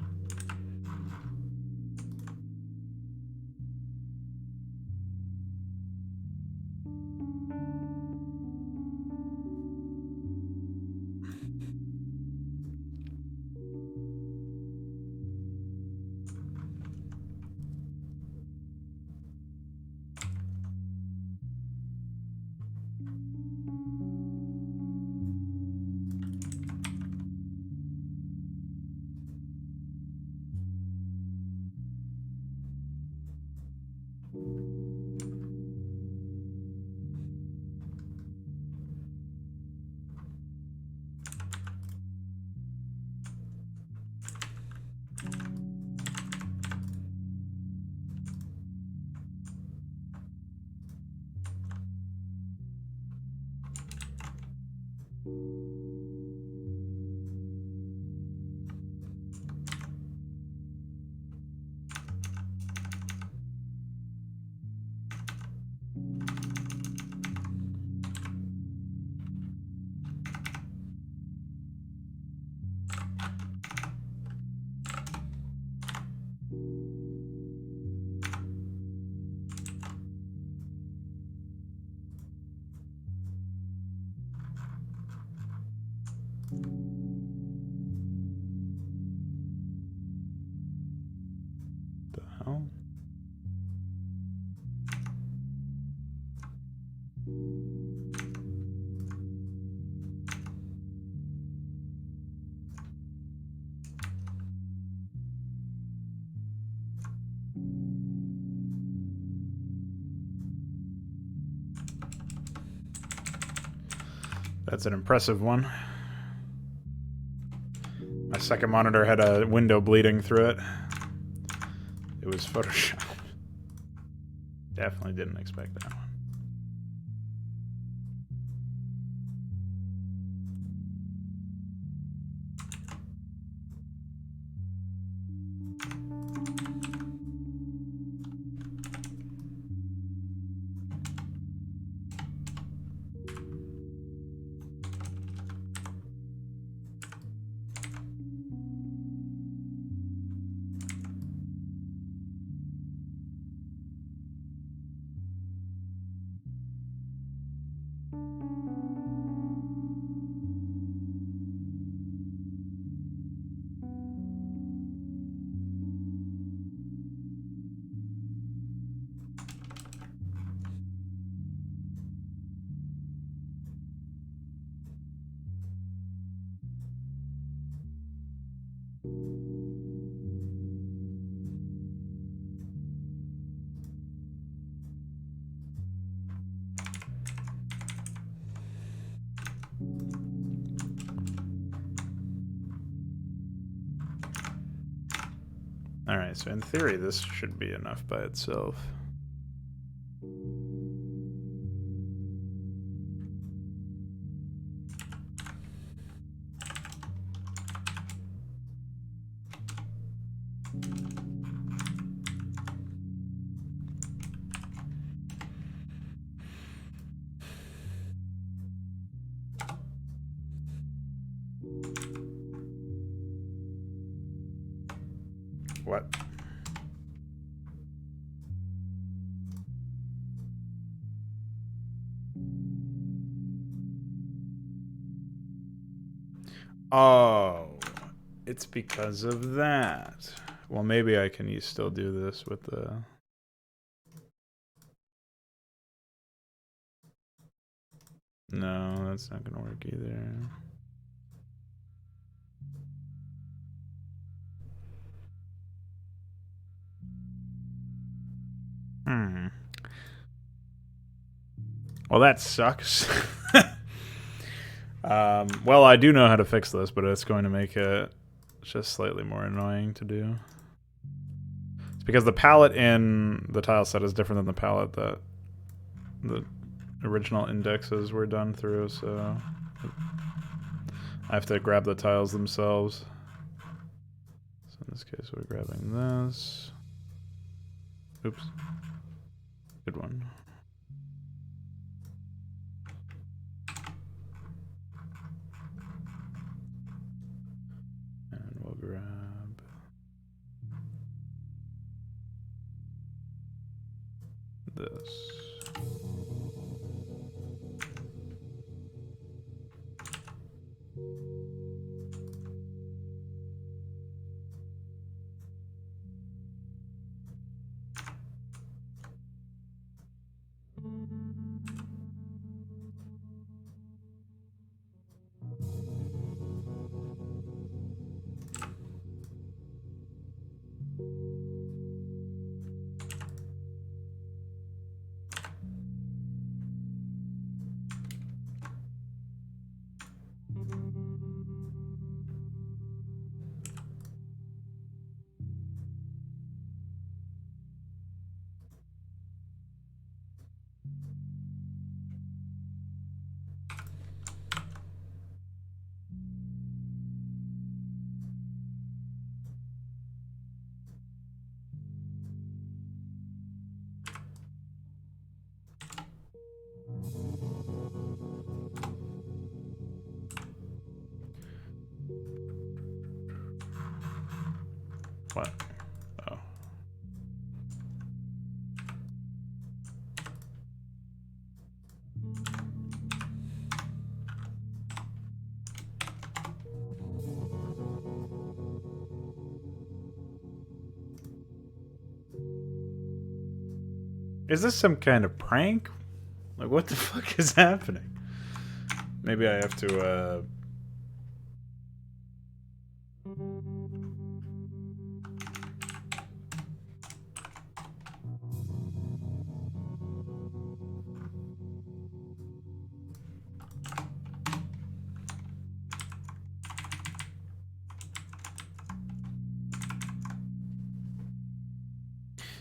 The hell? That's an impressive one. My second monitor had a window bleeding through it. It was Photoshop. Definitely didn't expect that one. Alright, so in theory this should be enough by itself. What? Oh, it's because of that. Well, maybe I can still do this with the... No, that's not gonna work either. Well, that sucks. Well, I do know how to fix this, but it's going to make it just slightly more annoying to do. It's because the palette in the tile set is different than the palette that the original indexes were done through, so I have to grab the tiles themselves. So in this case, we're grabbing this. Oops. Good one. And we'll grab this. What? Oh. Is this some kind of prank? Like, what the fuck is happening? Maybe I have to,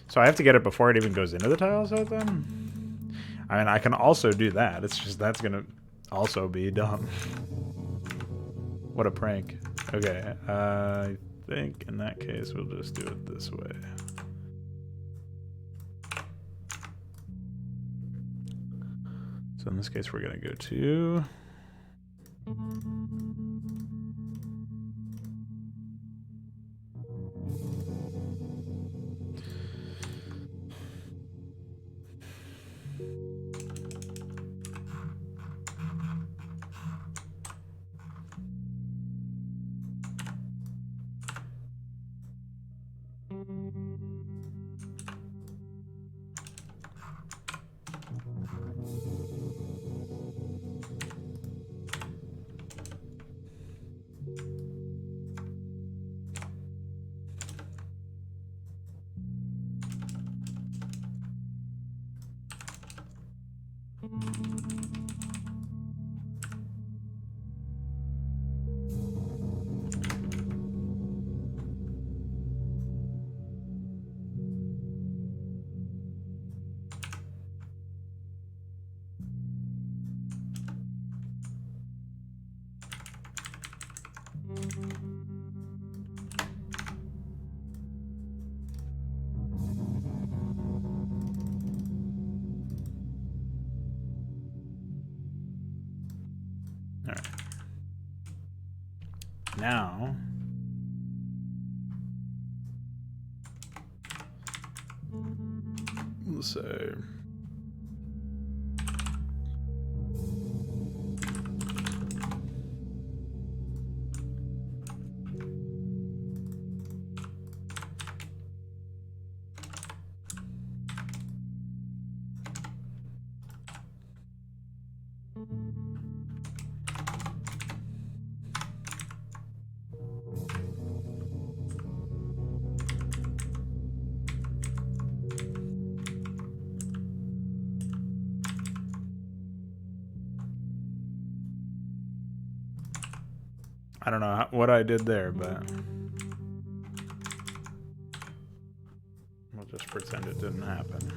So I have to get it before it even goes into the tile set then? I mean, I can also do that. It's just that's gonna also be dumb. What a prank. Okay, I think in that case we'll just do it this way. So in this case we're gonna go to... Now, we'll say I don't know what I did there, but we'll just pretend it didn't happen.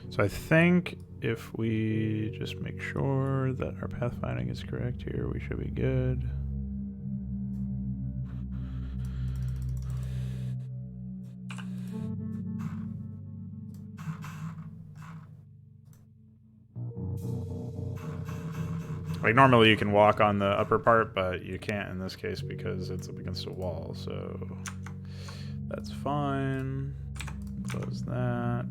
So I think if we just make sure that our pathfinding is correct here, we should be good. Like normally you can walk on the upper part, but you can't in this case because it's up against a wall, so that's fine. Close that.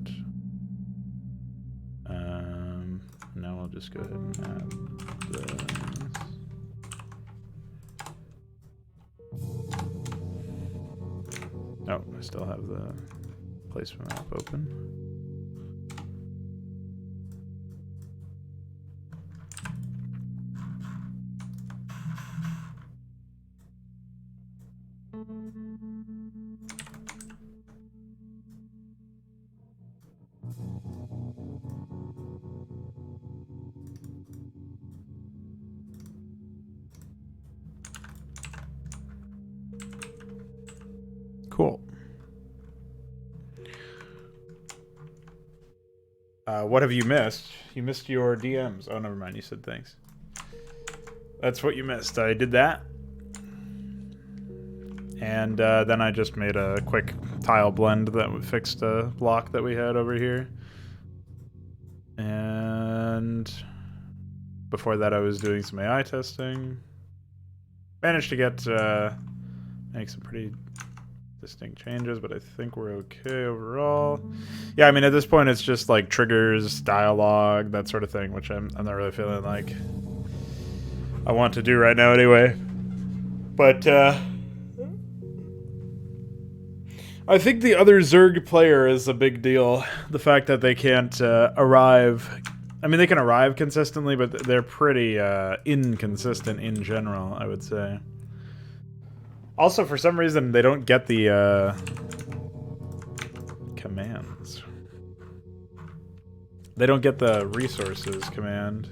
Now we'll just go ahead and add this. Oh, I still have the placement map open. Cool. What have you missed? You missed your DMs. Oh, never mind. You said thanks. That's what you missed. I did that. And then I just made a quick tile blend that fixed a block that we had over here. And before that I was doing some AI testing. Managed to get make some pretty distinct changes, but I think we're okay overall. Yeah, I mean at this point it's just like triggers, dialogue, that sort of thing, which I'm not really feeling like I want to do right now anyway. But I think the other Zerg player is a big deal. The fact that they can't arrive. I mean, they can arrive consistently, but they're pretty inconsistent in general, I would say. Also, for some reason, they don't get the commands. They don't get the resources command.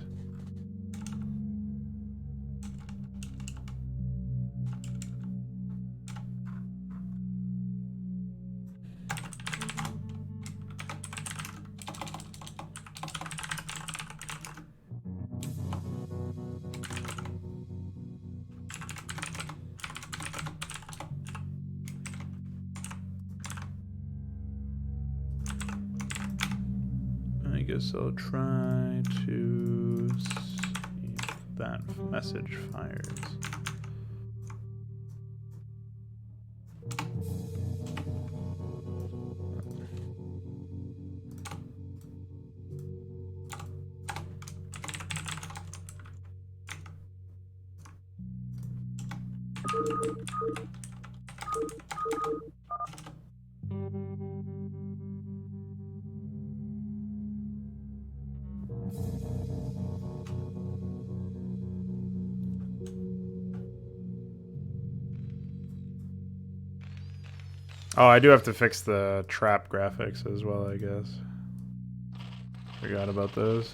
I guess I'll try to see if that message fires. Oh, I do have to fix the trap graphics as well, I guess. Forgot about those.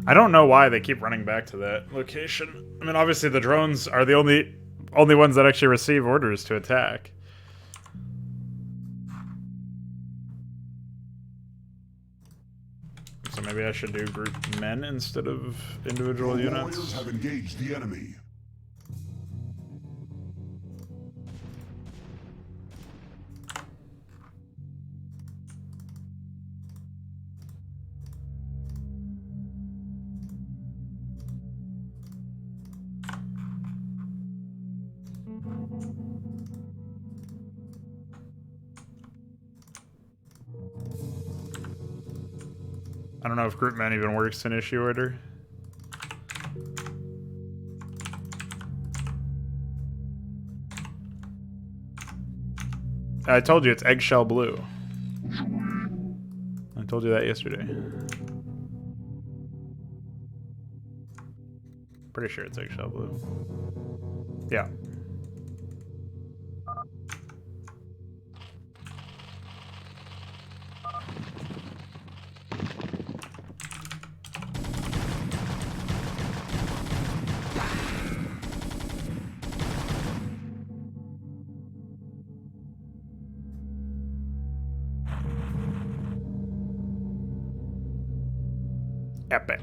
I don't know why they keep running back to that location. I mean, obviously the drones are the only ones that actually receive orders to attack. So maybe I should do group men instead of individual units. Warriors have engaged the enemy. I don't know if group men even works in issue order. I told you it's eggshell blue. I told you that yesterday. Pretty sure it's eggshell blue. Yeah. Epic.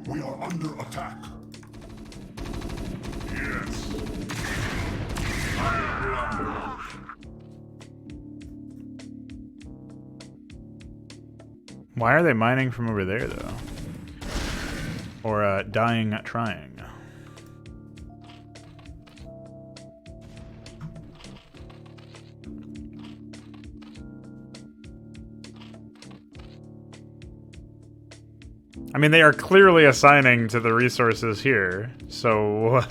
We are under attack. Yes. Why are they mining from over there, though? Or dying trying? I mean, they are clearly assigning to the resources here, so...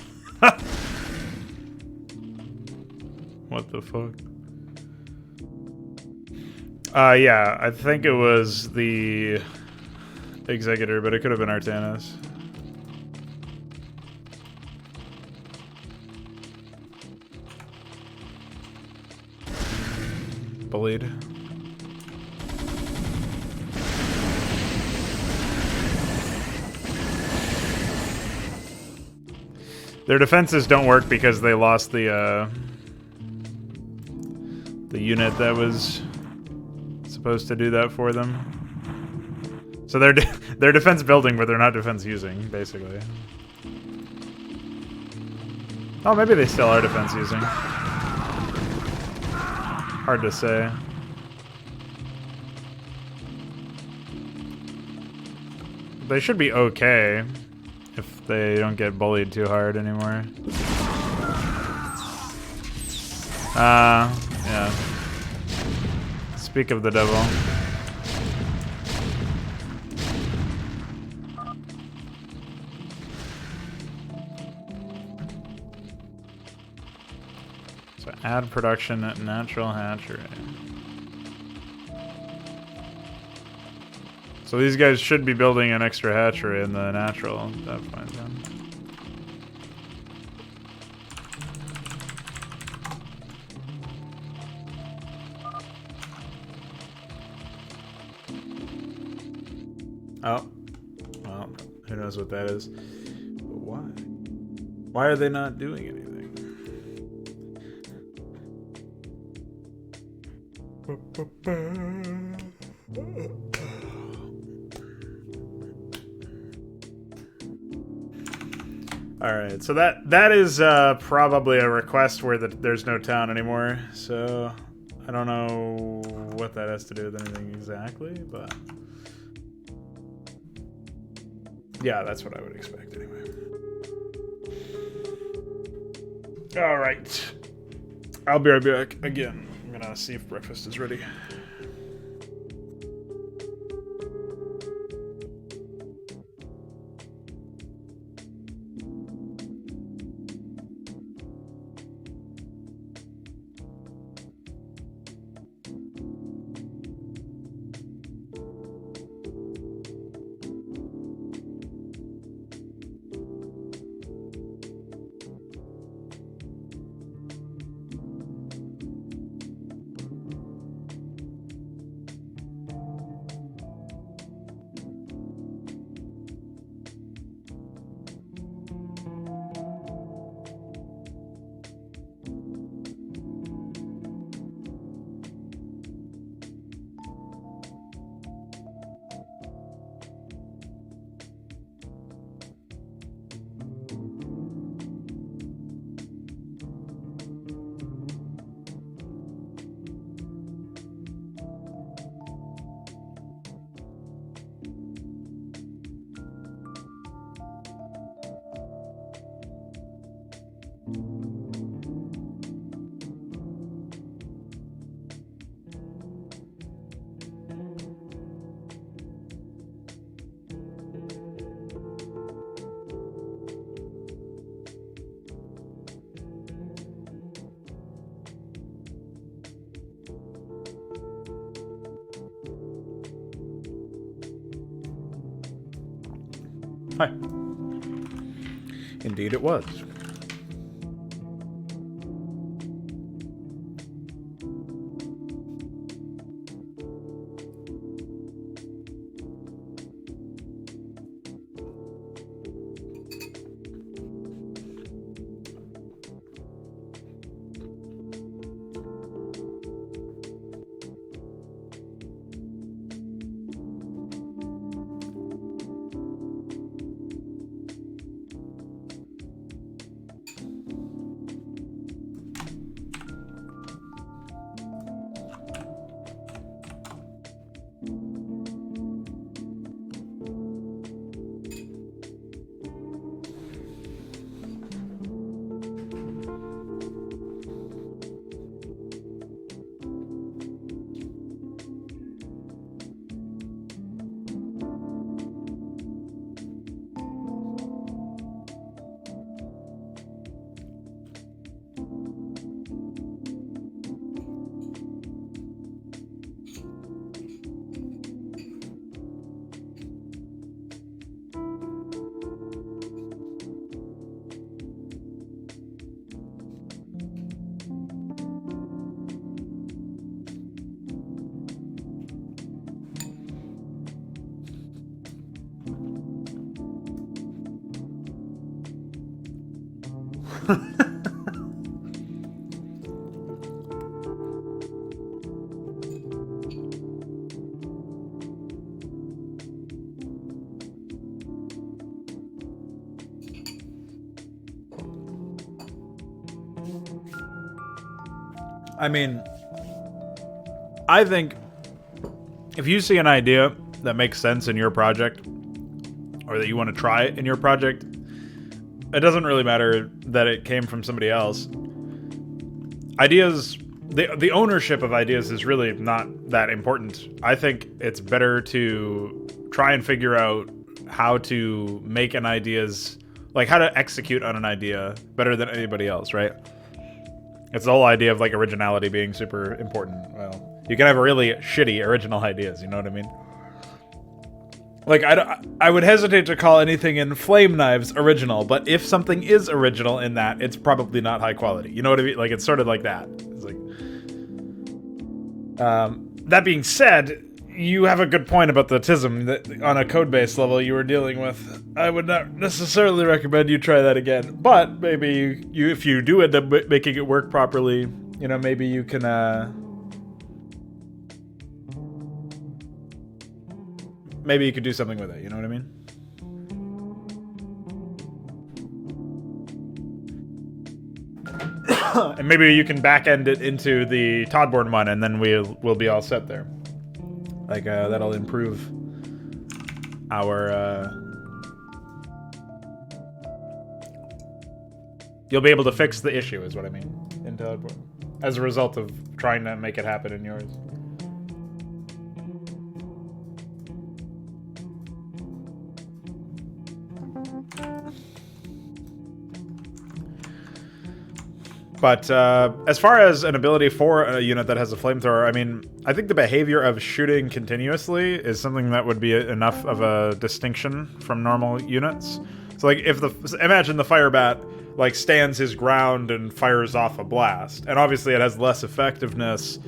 What the fuck? Yeah, I think it was the Executor, but it could have been Artanis. Bullied. Their defenses don't work because they lost the unit that was supposed to do that for them. So they're defense building, but they're not defense using, basically. Oh, maybe they still are defense using. Hard to say. They should be okay if they don't get bullied too hard anymore. Yeah. Speak of the devil. So add production at natural hatchery. So these guys should be building an extra hatchery in the natural. That finds them. Oh. Well, who knows what that is. But why? Why are they not doing anything? All right, so that is probably a request where there's no town anymore. So I don't know what that has to do with anything exactly, but yeah, that's what I would expect anyway. All right, I'll be right back again. I'm gonna see if breakfast is ready. Hi. Indeed it was. I mean, I think if you see an idea that makes sense in your project, or that you want to try it in your project, it doesn't really matter that it came from somebody else. Ideas, the ownership of ideas is really not that important. I think it's better to try and figure out how to make an idea's, like how to execute on an idea better than anybody else, right? It's the whole idea of like originality being super important. Well, you can have really shitty original ideas, you know what I mean? Like, I would hesitate to call anything in Flame Knives original, but if something is original in that, it's probably not high quality. You know what I mean? Like, it's sort of like that. It's like, that being said, you have a good point about the TISM that on a code-based level you were dealing with. I would not necessarily recommend you try that again, but maybe you if you do end up making it work properly, you know, maybe you can, maybe you could do something with it, you know what I mean? And maybe you can back end it into the Toddborn one, and then we'll be all set there. Like, that'll improve our, You'll be able to fix the issue, is what I mean, in Toddborn, as a result of trying to make it happen in yours. But as far as an ability for a unit that has a flamethrower, I mean, I think the behavior of shooting continuously is something that would be enough of a distinction from normal units. So, like, imagine the Firebat, like, stands his ground and fires off a blast. And obviously it has less effectiveness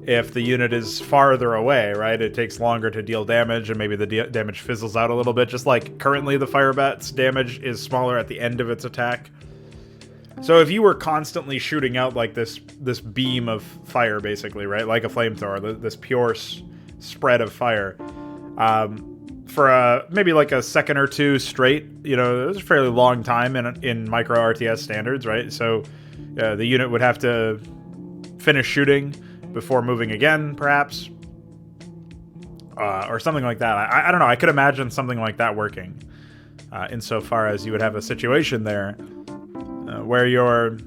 if the unit is farther away, right? It takes longer to deal damage, and maybe the damage fizzles out a little bit, just like currently the Firebat's damage is smaller at the end of its attack. So if you were constantly shooting out like this beam of fire, basically, right, like a flamethrower, this pure spread of fire, for maybe like a second or two straight, you know, it was a fairly long time in micro RTS standards, right? So the unit would have to finish shooting before moving again, perhaps, or something like that. I don't know. I could imagine something like that working, insofar as you would have a situation there. Where your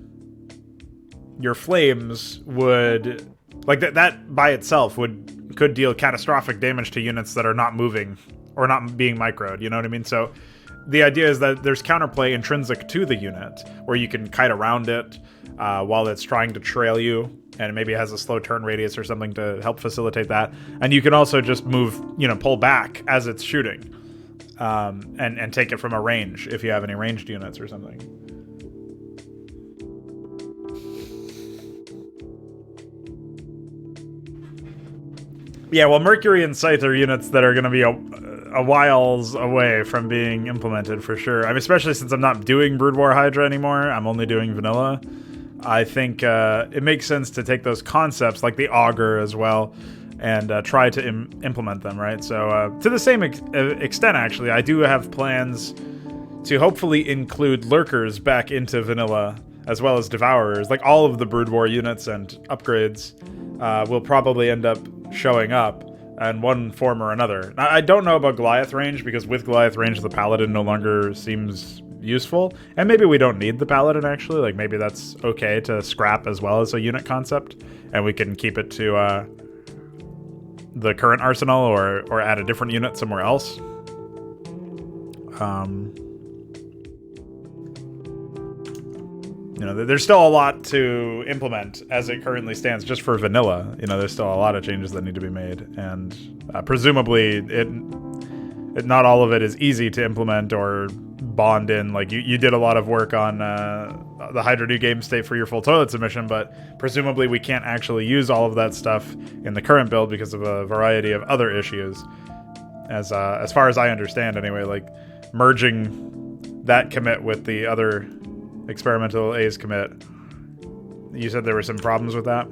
flames would, like, that by itself could deal catastrophic damage to units that are not moving or not being microed, you know what I mean? So the idea is that there's counterplay intrinsic to the unit, where you can kite around it while it's trying to trail you, and maybe it has a slow turn radius or something to help facilitate that. And you can also just move, you know, pull back as it's shooting, and take it from a range if you have any ranged units or something. Yeah, well, Mercury and Scythe are units that are going to be a whiles away from being implemented for sure. I mean, especially since I'm not doing Brood War Hydra anymore. I'm only doing vanilla. I think it makes sense to take those concepts, like the Augur as well, and try to implement them, right? So to the same extent, actually, I do have plans to hopefully include Lurkers back into vanilla, as well as Devourers. Like, all of the Brood War units and upgrades will probably end up showing up in one form or another. Now, I don't know about Goliath range, because with Goliath range, the Paladin no longer seems useful. And maybe we don't need the Paladin, actually. Like, maybe that's okay to scrap as well as a unit concept, and we can keep it to the current arsenal, or add a different unit somewhere else. You know, there's still a lot to implement as it currently stands, just for vanilla. You know, there's still a lot of changes that need to be made, and presumably not all of it is easy to implement or bond in. Like, you did a lot of work on the Hydra new game state for your full toilet submission, but presumably we can't actually use all of that stuff in the current build because of a variety of other issues. As far as I understand, anyway, like, merging that commit with the other experimental A's commit, you said there were some problems with that?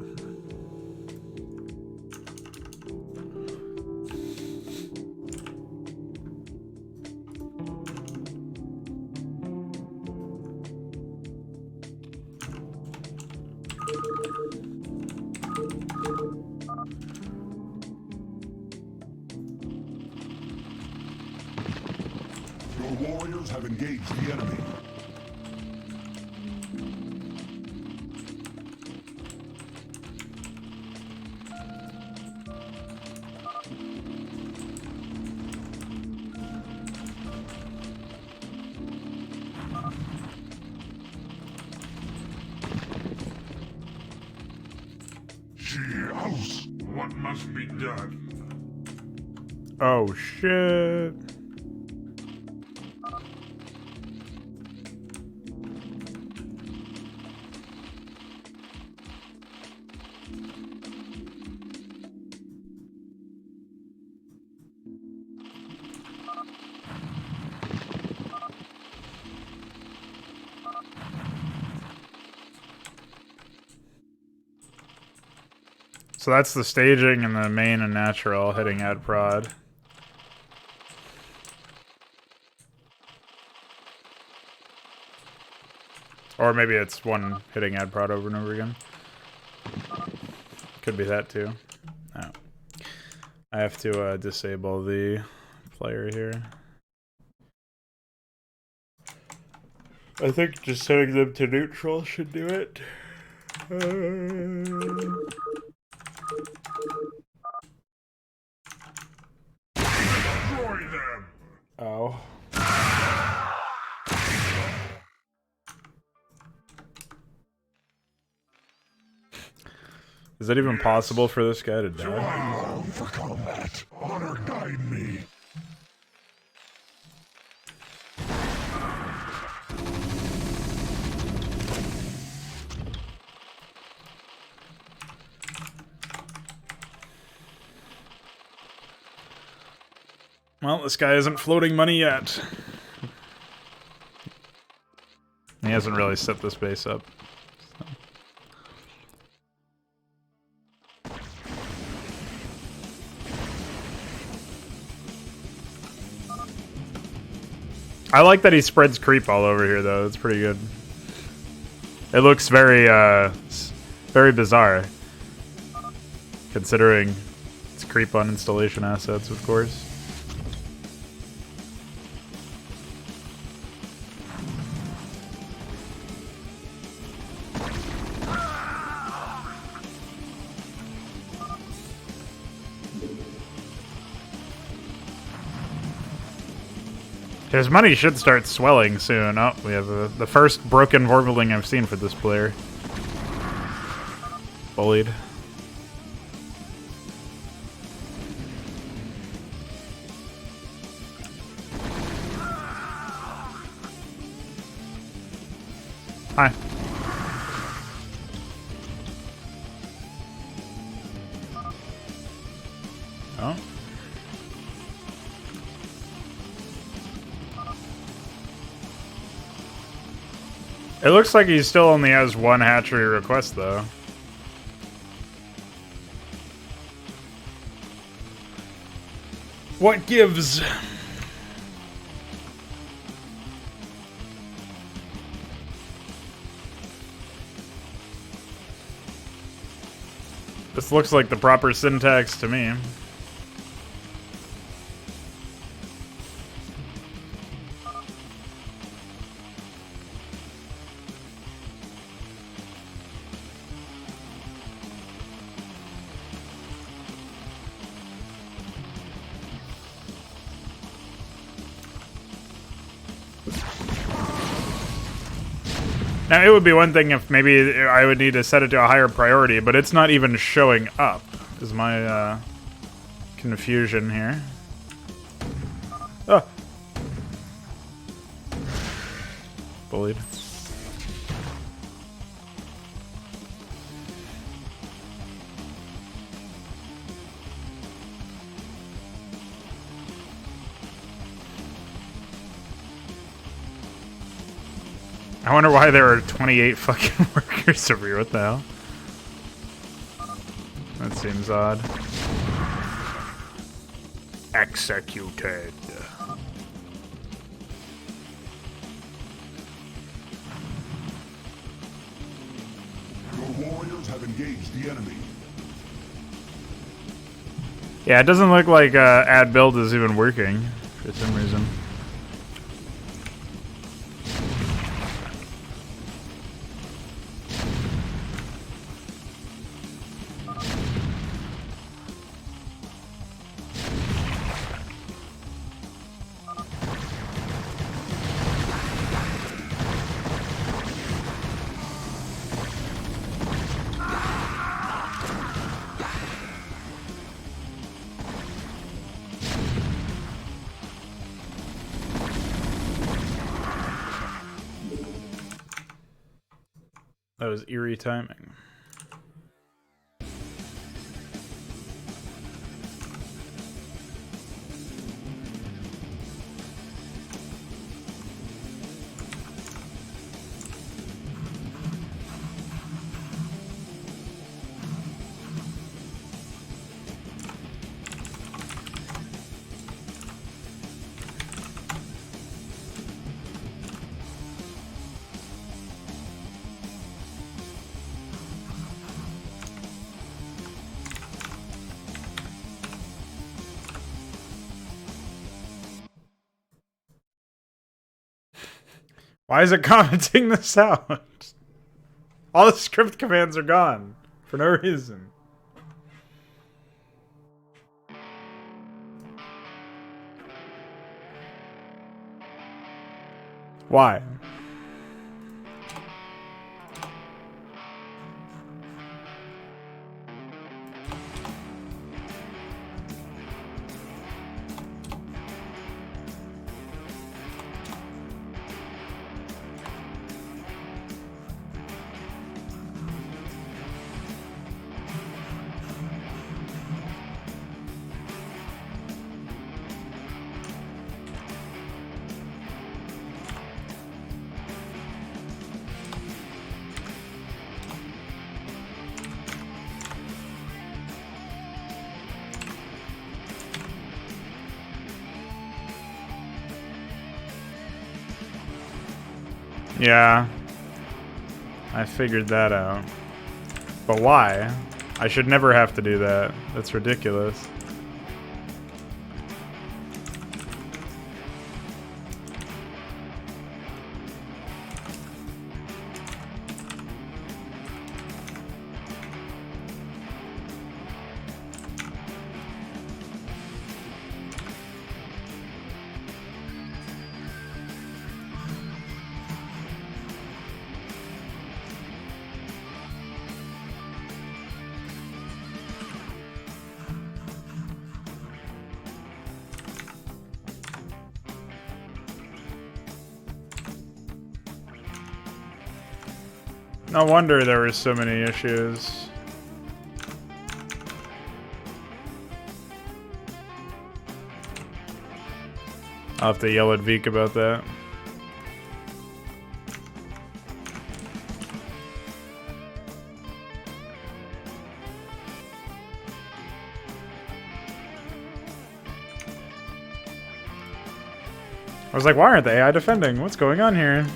Your warriors have engaged the enemy. House, what must be done? Oh, shit. So that's the staging and the main and natural hitting ad prod. Or maybe it's one hitting add prod over and over again. Could be that too. Oh. I have to disable the player here. I think just setting them to neutral should do it. Destroy them! Oh. Is it even possible for this guy to die? I long for combat. Honor guide me. Well, this guy isn't floating money yet. He hasn't really set this base up. So. I like that he spreads creep all over here, though. That's pretty good. It looks very, very bizarre. Considering it's creep on installation assets, of course. His money should start swelling soon. Oh, we have the first broken Vormeling I've seen for this player. Bullied. Hi. Oh. It looks like he still only has one hatchery request, though. What gives? This looks like the proper syntax to me. Now, it would be one thing if maybe I would need to set it to a higher priority, but it's not even showing up, is my confusion here. Oh. Bullied. I wonder why there are 28 fucking workers over here. What the hell? That seems odd. Executed. Your warriors have engaged the enemy. Yeah, it doesn't look like add build is even working for some reason. That was eerie timing. Why is it commenting this out? All the script commands are gone for no reason. Why? Yeah, I figured that out. But why? I should never have to do that. That's ridiculous. No wonder there were so many issues. I'll have to yell at Veek about that. I was like, why aren't the AI defending? What's going on here?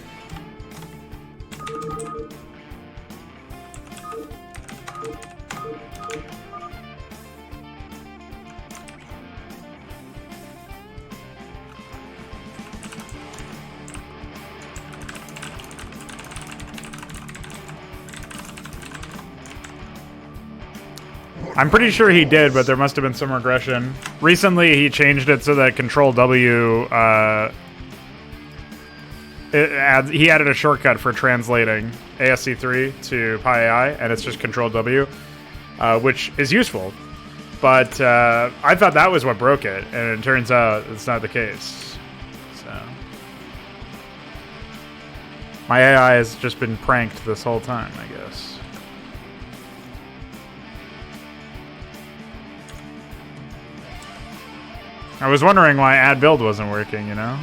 I'm pretty sure he did, but there must have been some regression. Recently, he changed it so that Control W, he added a shortcut for translating ASC3 to PyAI, and it's just Control W, which is useful. But I thought that was what broke it, and it turns out it's not the case. So my AI has just been pranked this whole time, I guess. I was wondering why add build wasn't working, you know?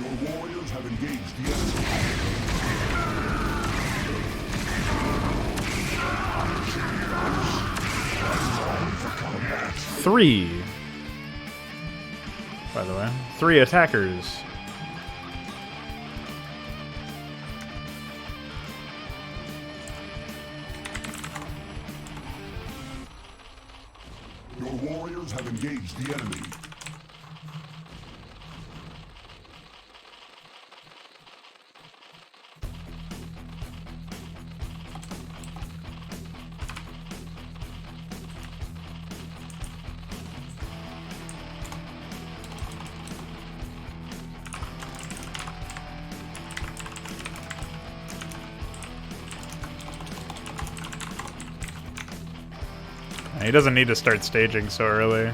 Your warriors have engaged the enemy. 3. By the way, 3 attackers. Your warriors have engaged the enemy. He doesn't need to start staging so early.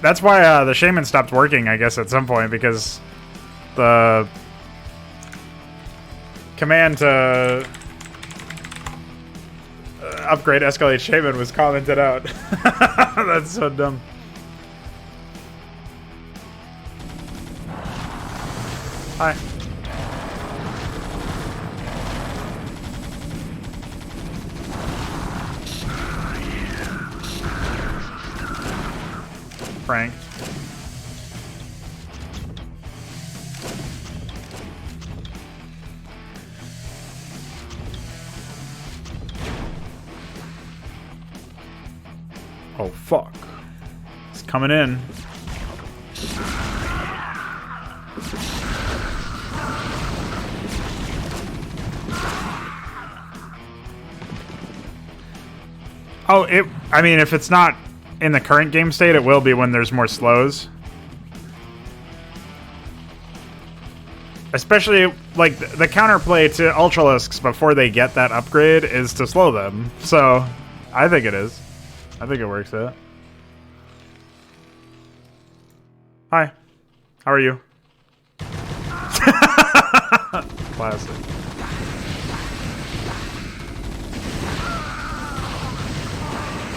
That's why the shaman stopped working, I guess, at some point, because the command to upgrade escalate shaman was commented out. That's so dumb. Hi. Frank. Oh, fuck. It's coming in. Oh, I mean, if it's not in the current game state, it will be when there's more slows. Especially, like, the counterplay to Ultralisks before they get that upgrade is to slow them. So, I think it is. I think it works out. Hi. How are you? Classic.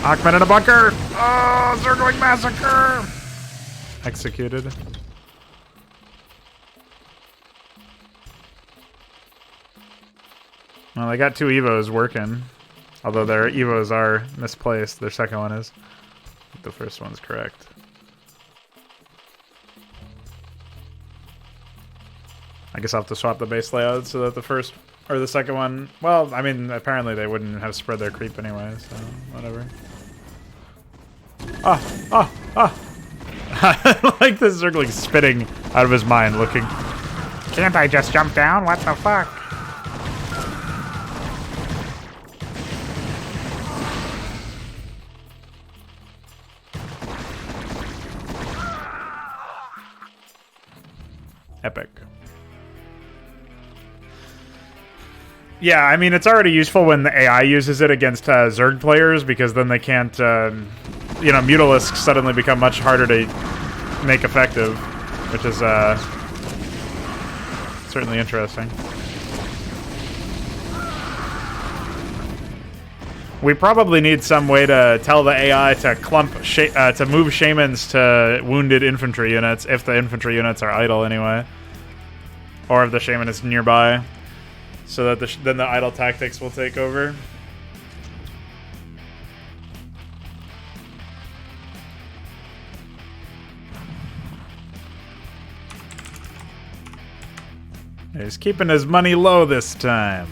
Ahmed in a bunker! Oh, Zergling Massacre! Executed. Well, they got 2 Evos working. Although their Evos are misplaced. Their second one is. I think the first one's correct. I guess I'll have to swap the base layout so that the first or the second one... Well, I mean, apparently they wouldn't have spread their creep anyway, so whatever. I like this Zergling spitting out of his mind, looking... Can't I just jump down? What the fuck? Epic. Yeah, I mean, it's already useful when the AI uses it against Zerg players, because then they can't, you know, Mutalisks suddenly become much harder to make effective, which is certainly interesting. We probably need some way to tell the AI to to move shamans to wounded infantry units, if the infantry units are idle anyway, or if the shaman is nearby, so that then the idle tactics will take over. He's keeping his money low this time.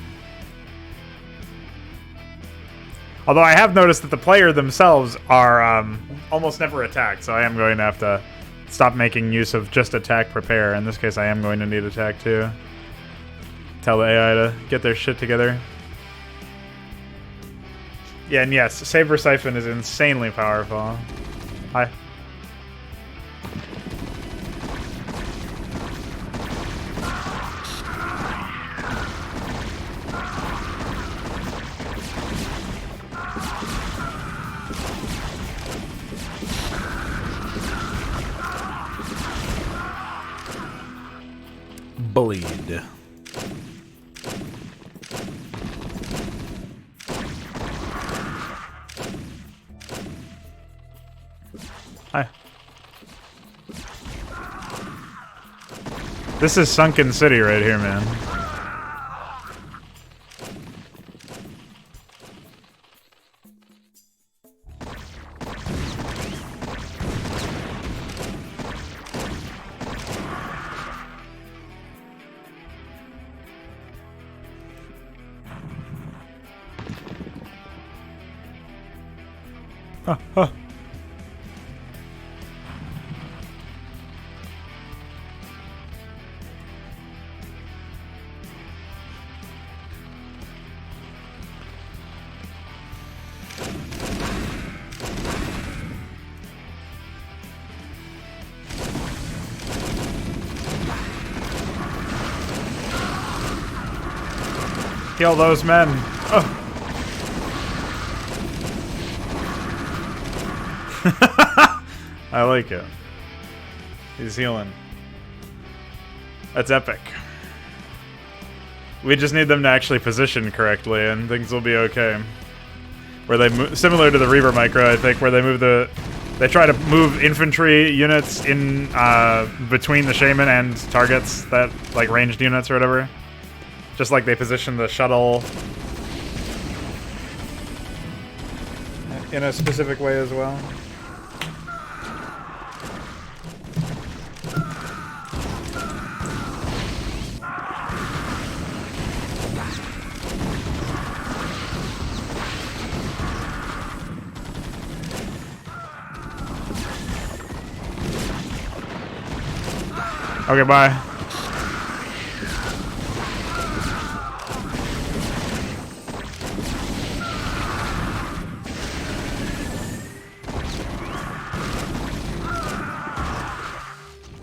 Although I have noticed that the player themselves are almost never attacked, so I am going to have to stop making use of just attack prepare. In this case, I am going to need attack too. Tell the AI to get their shit together. Yeah, and yes, Saber Siphon is insanely powerful. Hi. Bullied. Hi. This is Sunken City right here, man. Huh. Kill those men. Oh. I like it. He's healing. That's epic. We just need them to actually position correctly, and things will be okay. Where they move, similar to the Reaver Micro, I think, where they move they try to move infantry units in between the Shaman and targets that like ranged units or whatever. Just like they position the shuttle in a specific way as well. Okay, bye.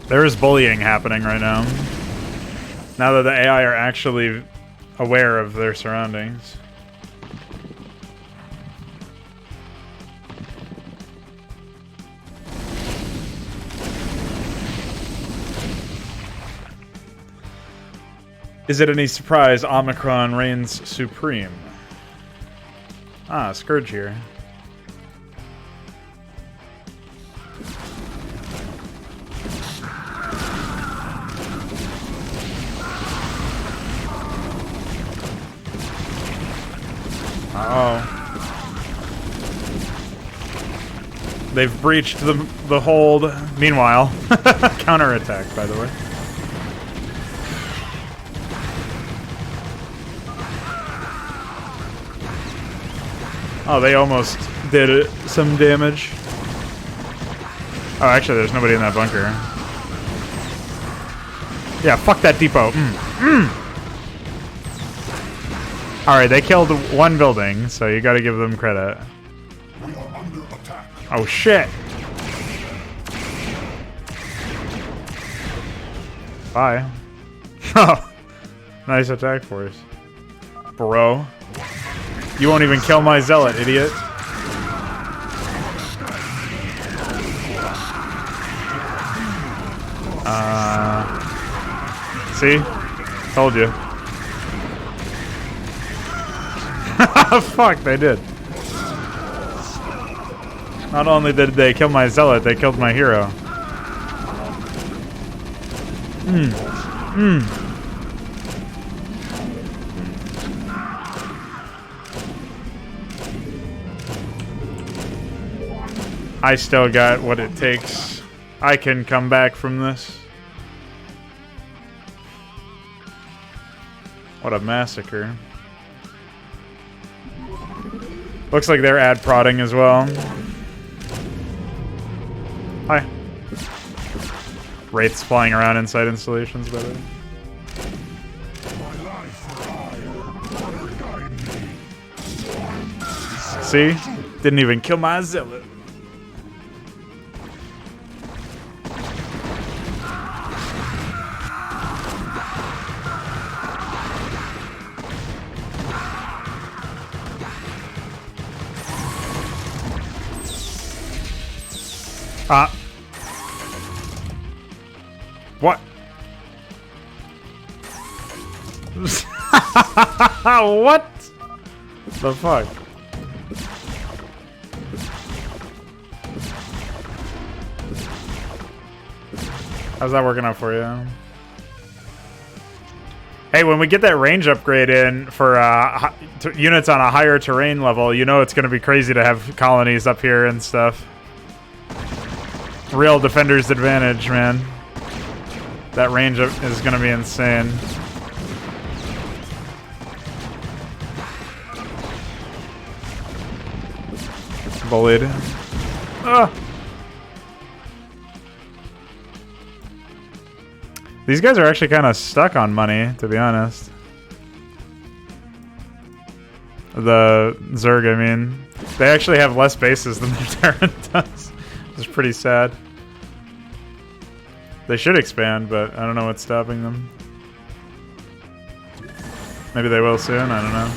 There is bullying happening right now. Now that the AI are actually aware of their surroundings. Is it any surprise Omicron reigns supreme? Ah, Scourge here. Uh-oh. They've breached the hold. Meanwhile, counterattack, by the way. Oh, they almost did some damage. Oh, actually, there's nobody in that bunker. Yeah, fuck that depot. Alright, they killed one building, so you gotta give them credit. We are under attack. Oh, shit! Bye. Oh, nice attack force. Bro. You won't even kill my zealot, idiot. See? Told you. Fuck, they did. Not only did they kill my zealot, they killed my hero. I still got what it takes. I can come back from this. What a massacre. Looks like they're ad prodding as well. Hi. Wraiths flying around inside installations, by the way. See? Didn't even kill my zealot. What? What the fuck? How's that working out for you? Hey, when we get that range upgrade in for units on a higher terrain level, you know it's going to be crazy to have colonies up here and stuff. Real defender's advantage, man. That range is going to be insane. Bullied. These guys are actually kind of stuck on money, to be honest. The Zerg, I mean. They actually have less bases than their Terran does. It's pretty sad. They should expand, but I don't know what's stopping them. Maybe they will soon, I don't know.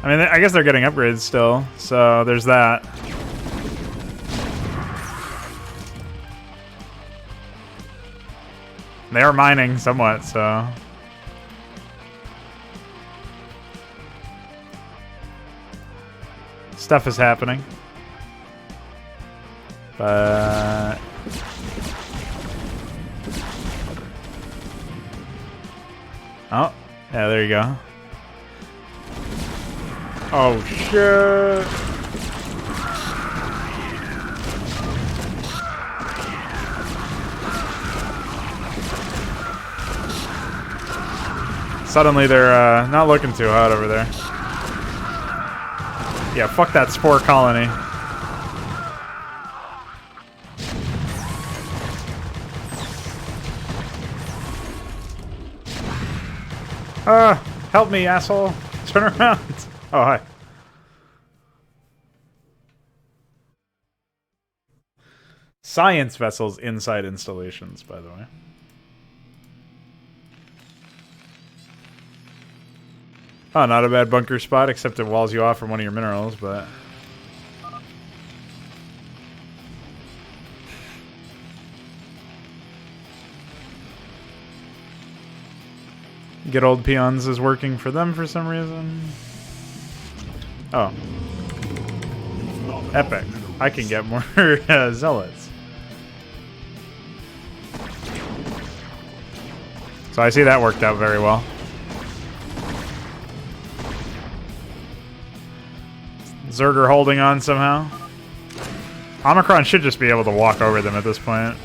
I mean, I guess they're getting upgrades still, so there's that. They are mining somewhat, so... Stuff is happening. But... Oh, yeah, there you go. Oh, shit! Suddenly they're not looking too hot over there. Yeah, fuck that spore colony. Help me, asshole. Turn around. Oh, hi. Science vessels inside installations, by the way. Oh, not a bad bunker spot, except it walls you off from one of your minerals, but... Get old peons is working for them for some reason. Oh. Epic. I can get more zealots. So I see that worked out very well. Zerger holding on somehow. Omicron should just be able to walk over them at this point.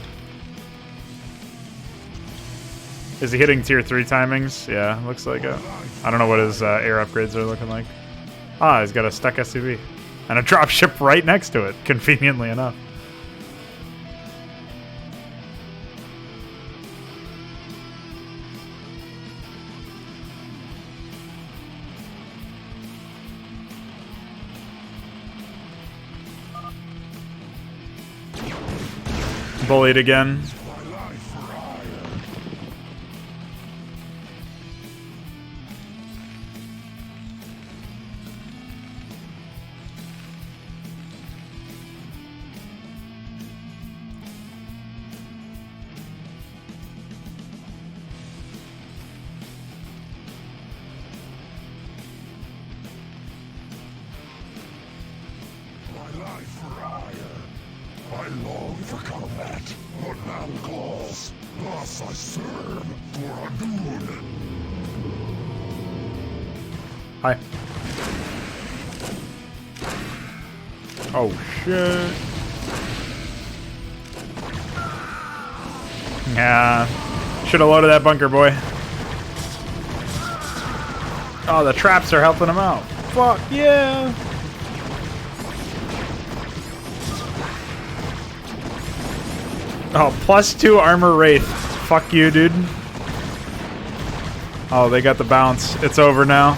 Is he hitting tier 3 timings? Yeah, looks like it. I don't know what his air upgrades are looking like. Ah, he's got a stuck SUV. And a dropship right next to it, conveniently enough. Bullied again. Hi. Oh shit. Yeah. Should have loaded that bunker, boy. Oh, the traps are helping him out. Fuck yeah. Oh, +2 armor wraith. Fuck you, dude. Oh, they got the bounce. It's over now.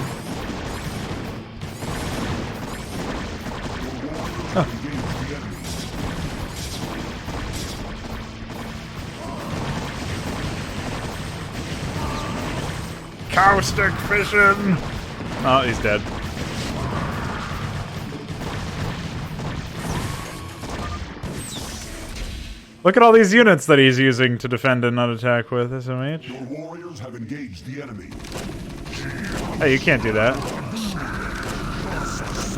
Cow stick fishing! Oh, he's dead. Look at all these units that he's using to defend and not attack with, SMH. Your warriors have engaged the enemy. Hey, you can't do that.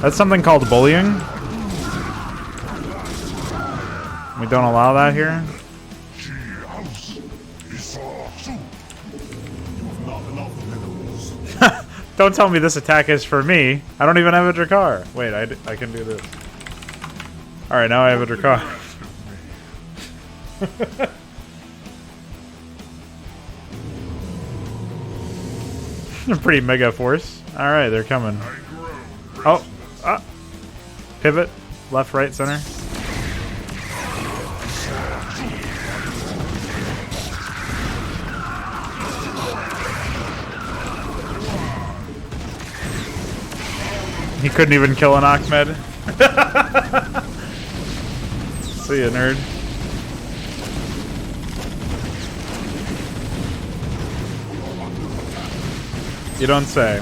That's something called bullying. We don't allow that here. Don't tell me this attack is for me. I don't even have a Drakkar. Wait, I can do this. Alright, now I have a Drakkar. Pretty mega force. Alright, they're coming. Oh, pivot. Left, right, center. He couldn't even kill an Ahmed. See ya, nerd. You don't say.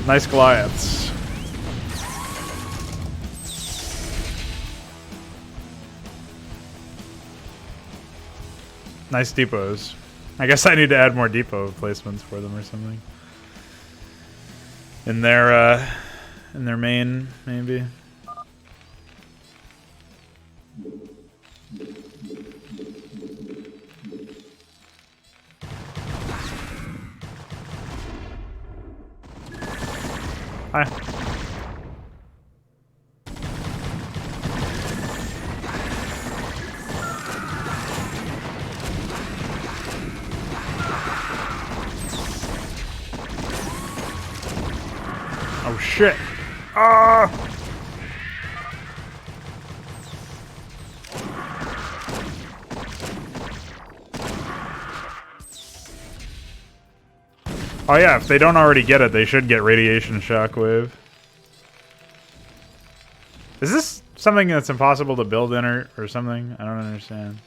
Nice Goliaths. Nice depots. I guess I need to add more depot placements for them or something. In their main, maybe. Hi. Oh shit. Ah! Oh yeah, if they don't already get it, they should get radiation shockwave. Is this something that's impossible to build in or something? I don't understand.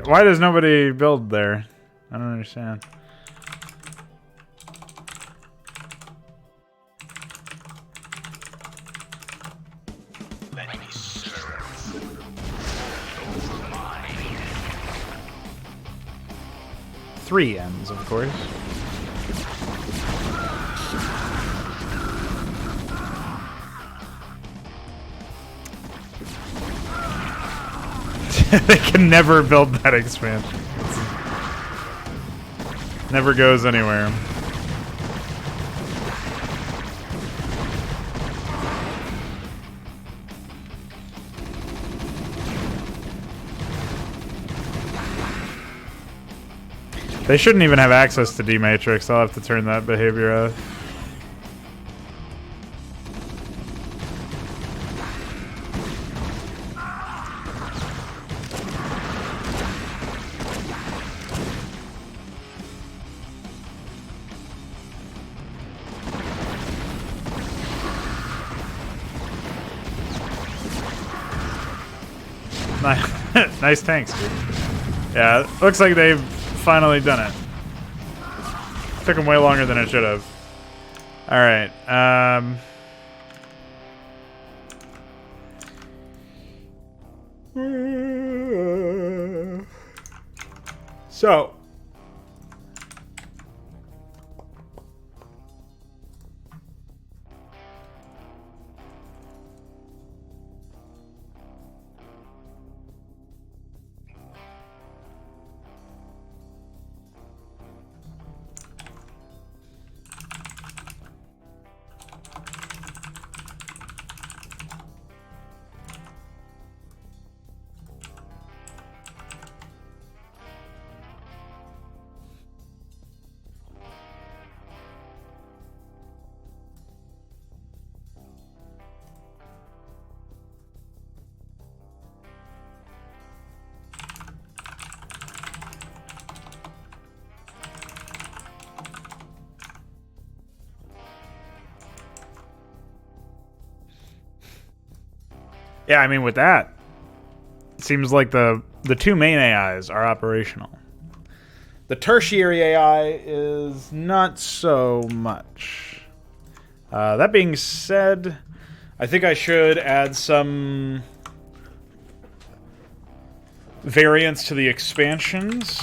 Why does nobody build there? I don't understand. Let me serve. 3 ends, of course. They can never build that expansion. Never goes anywhere. They shouldn't even have access to D-Matrix. I'll have to turn that behavior off. Nice tanks, dude. Yeah, looks like they've finally done it. Took them way longer than it should have. Alright, so yeah, I mean, with that, it seems like the 2 main AIs are operational. The tertiary AI is not so much. That being said, I think I should add some variants to the expansions.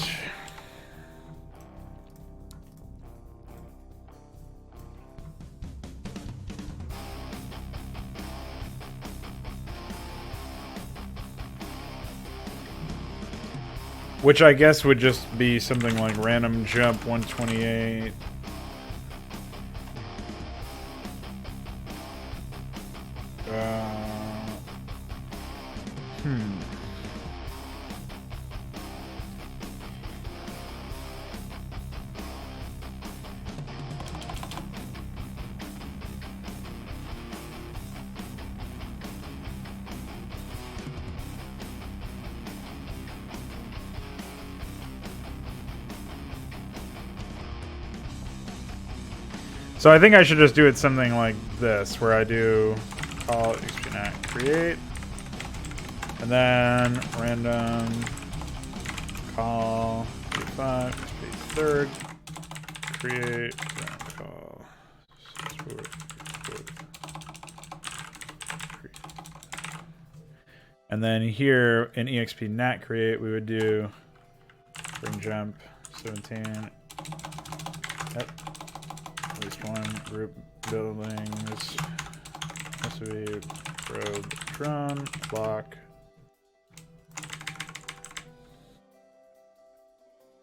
Which I guess would just be something like random jump 128. So I think I should just do it something like this, where I do call xpnat create, and then random call 5 space third create, then call and then here in expnat create we would do bring jump 17. Yep. At least one group buildings. This would be probe drone block.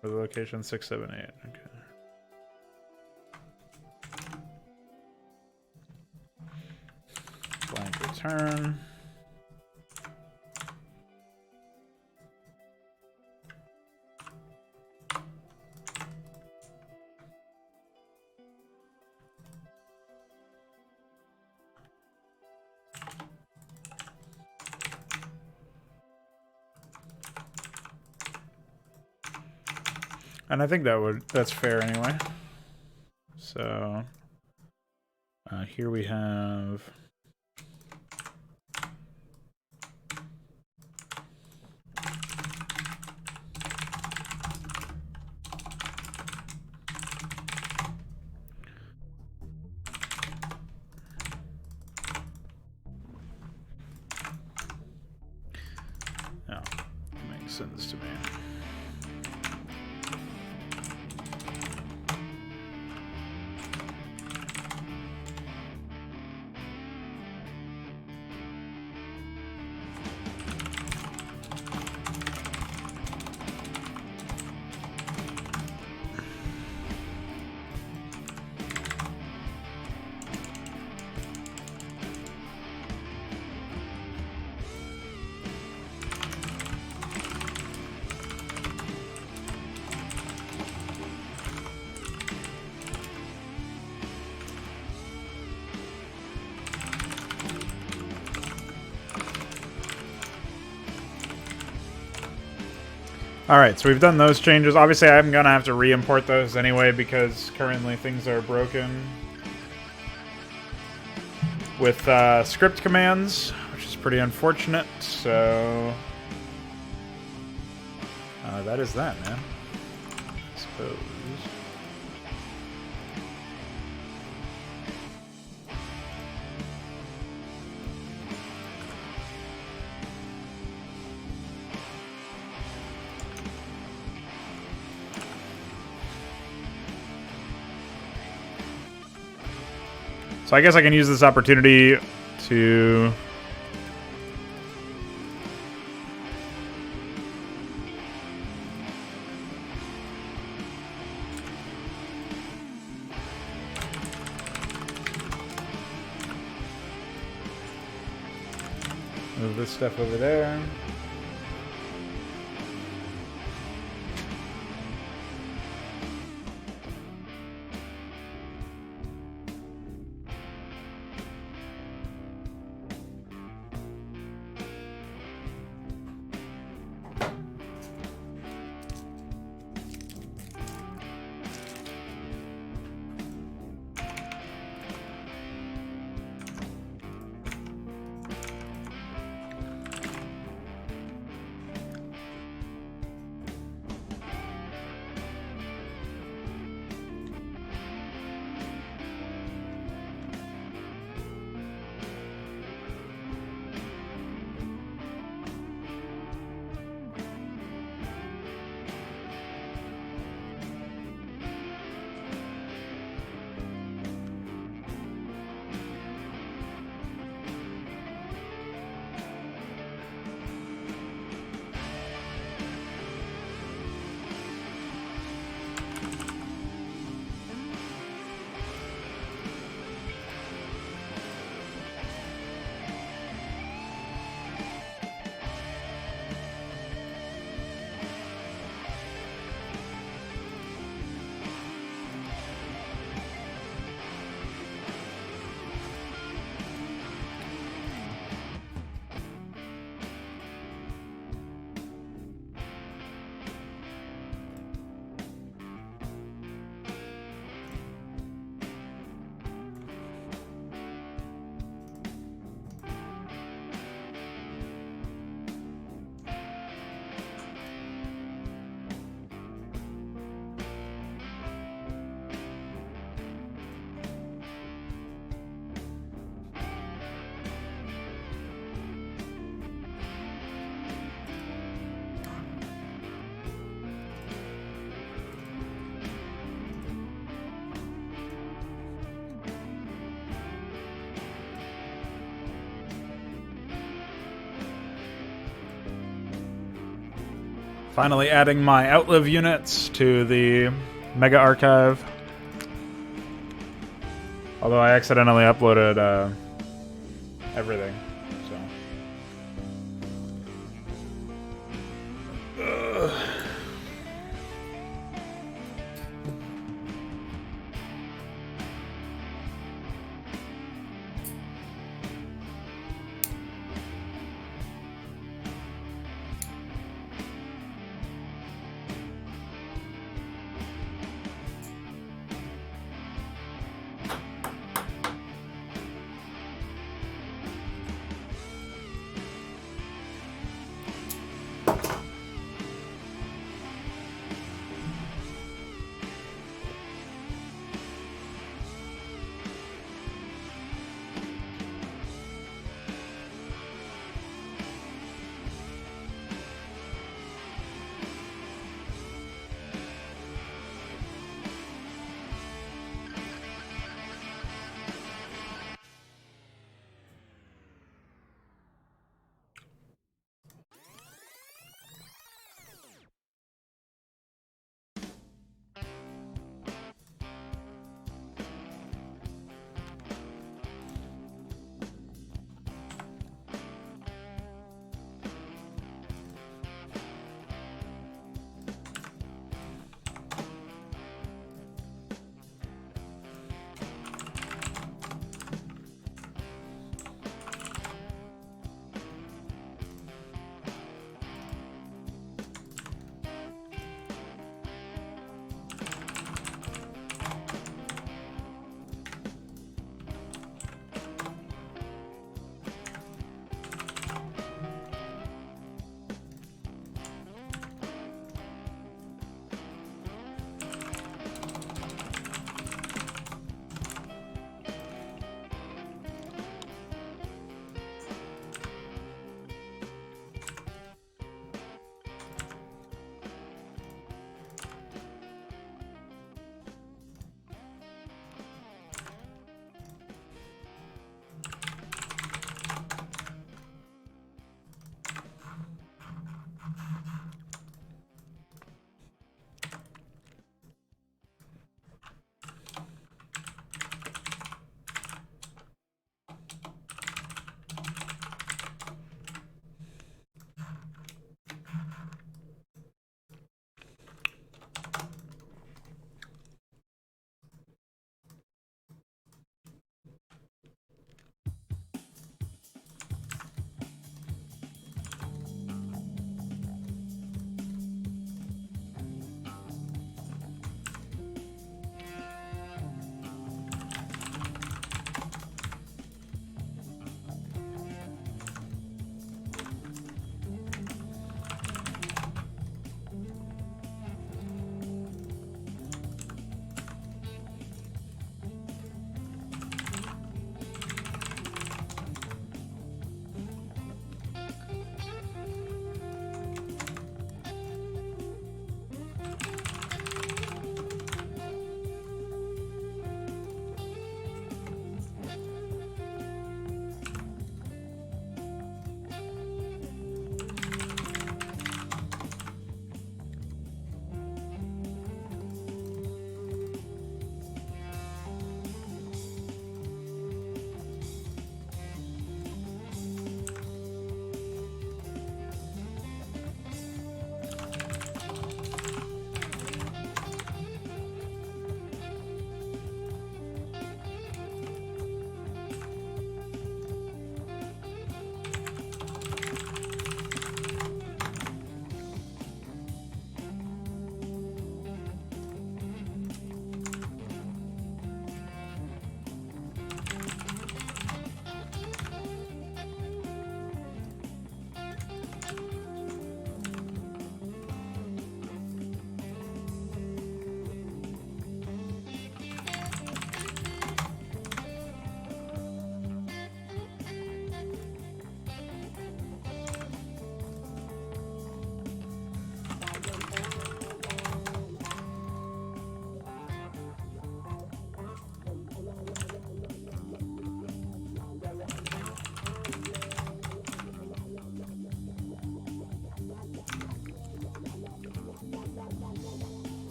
For the location 678. Okay. Blank return. And I think that's fair anyway. So here we have makes sense to me. Alright, so we've done those changes. Obviously, I'm going to have to re-import those anyway because currently things are broken with script commands, which is pretty unfortunate. So that is that, man. I suppose. So I guess I can use this opportunity to move this stuff over there. Finally adding my outlive units to the Mega Archive. Although I accidentally uploaded everything, so. Ugh.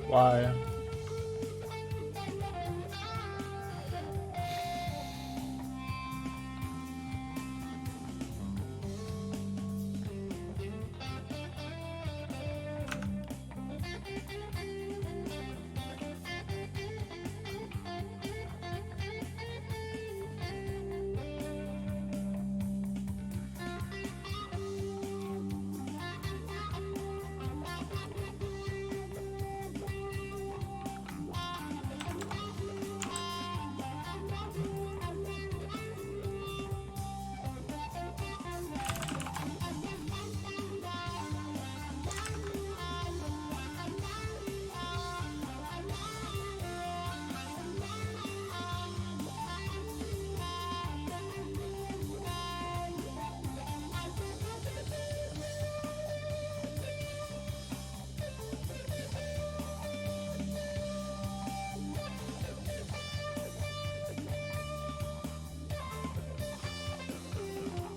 Why?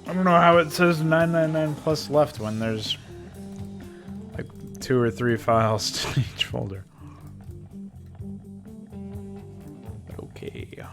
I don't know how it says 999 plus left when there's like 2 or 3 files to each folder. Okay.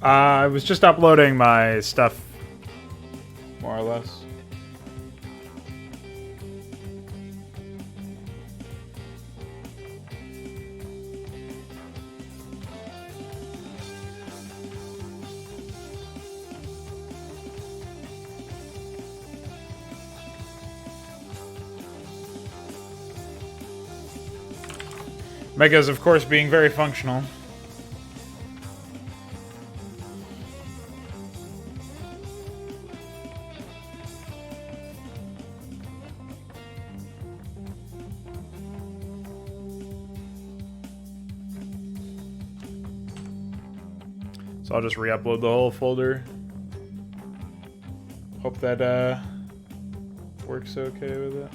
I was just uploading my stuff, more or less. Mega's, of course, being very functional. So I'll just re-upload the whole folder. Hope that works okay with it.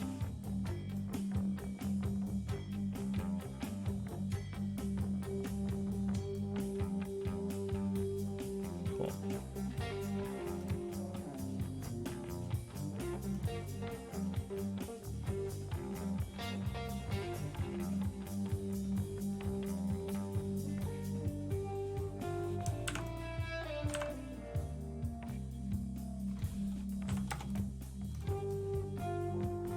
Cool.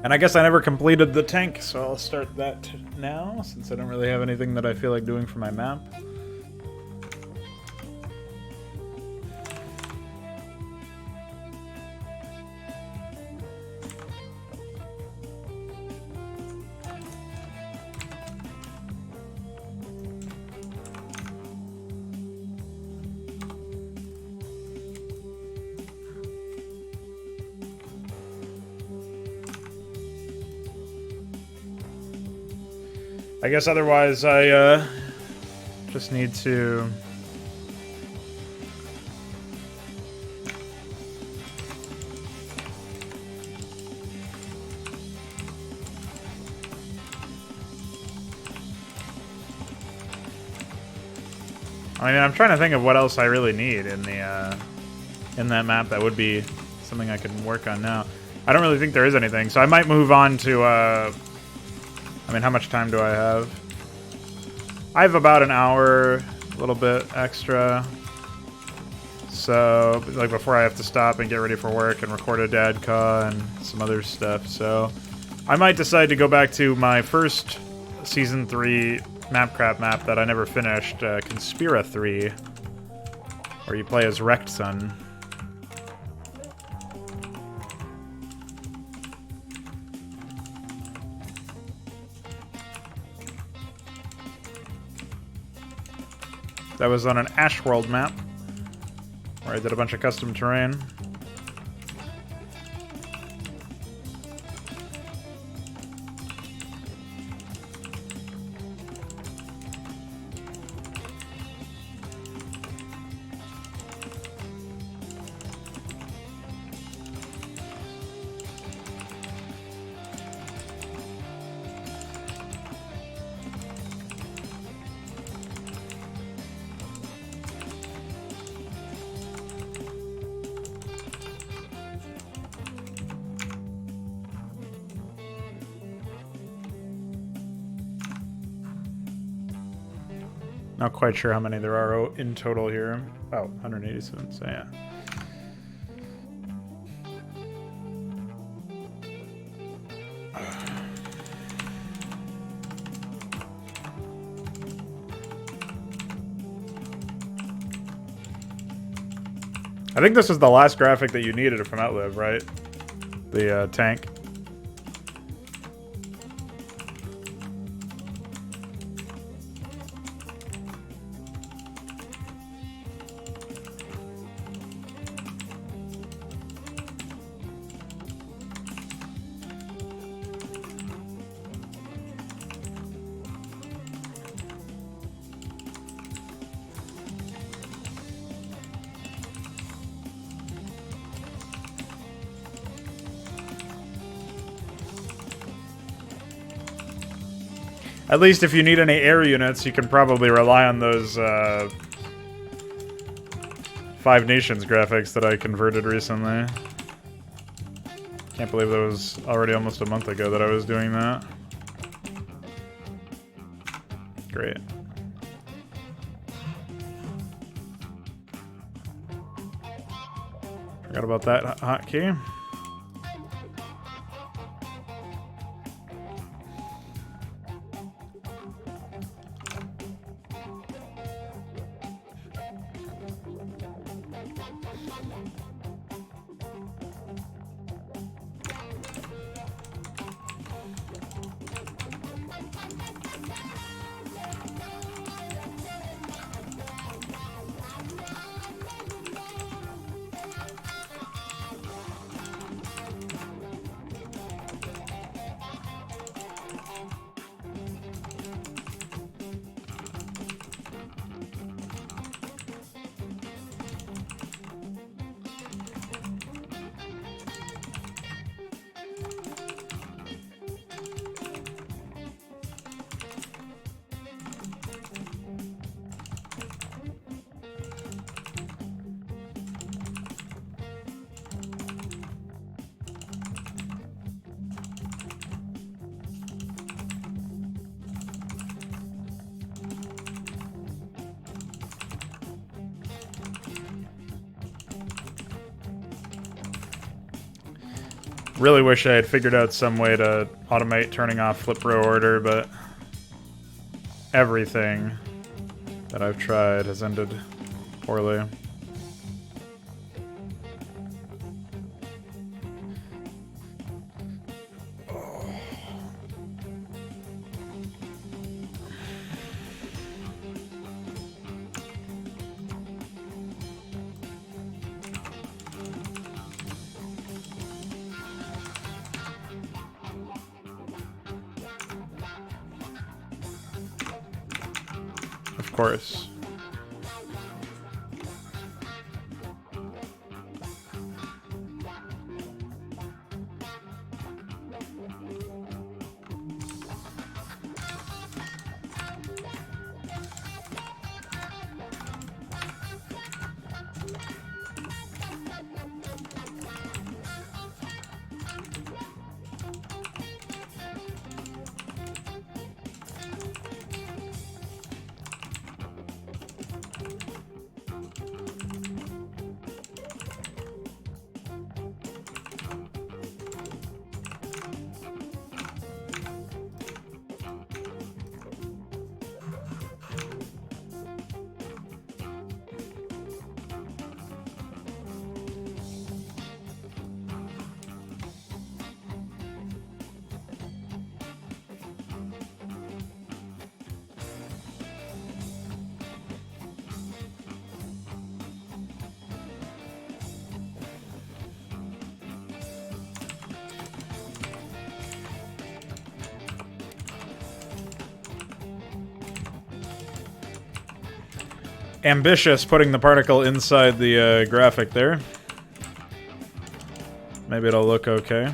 And I guess I never completed the tank, so I'll start that now, since I don't really have anything that I feel like doing for my map. I guess otherwise I just need to I mean, I'm trying to think of what else I really need in the in that map that would be something I can work on now. I don't really think there is anything, so I might move on to, I mean, how much time do I have? I have about an hour, a little bit extra. So, like, before I have to stop and get ready for work and record a dad call and some other stuff. So, I might decide to go back to my first Season 3 Mapcrap map that I never finished, Conspira 3, where you play as Wrecked Sun. That was on an Ashworld map, where I did a bunch of custom terrain. Not quite sure how many there are in total here. Oh, 187, so yeah. I think this is the last graphic that you needed from Outlive, right? The tank. At least if you need any air units, you can probably rely on those Five Nations graphics that I converted recently. Can't believe that was already almost a month ago that I was doing that. Great. Forgot about that hotkey. Really wish I had figured out some way to automate turning off flip row order, but everything that I've tried has ended poorly. Of course. ambitious putting the particle inside the graphic there. Maybe it'll look okay.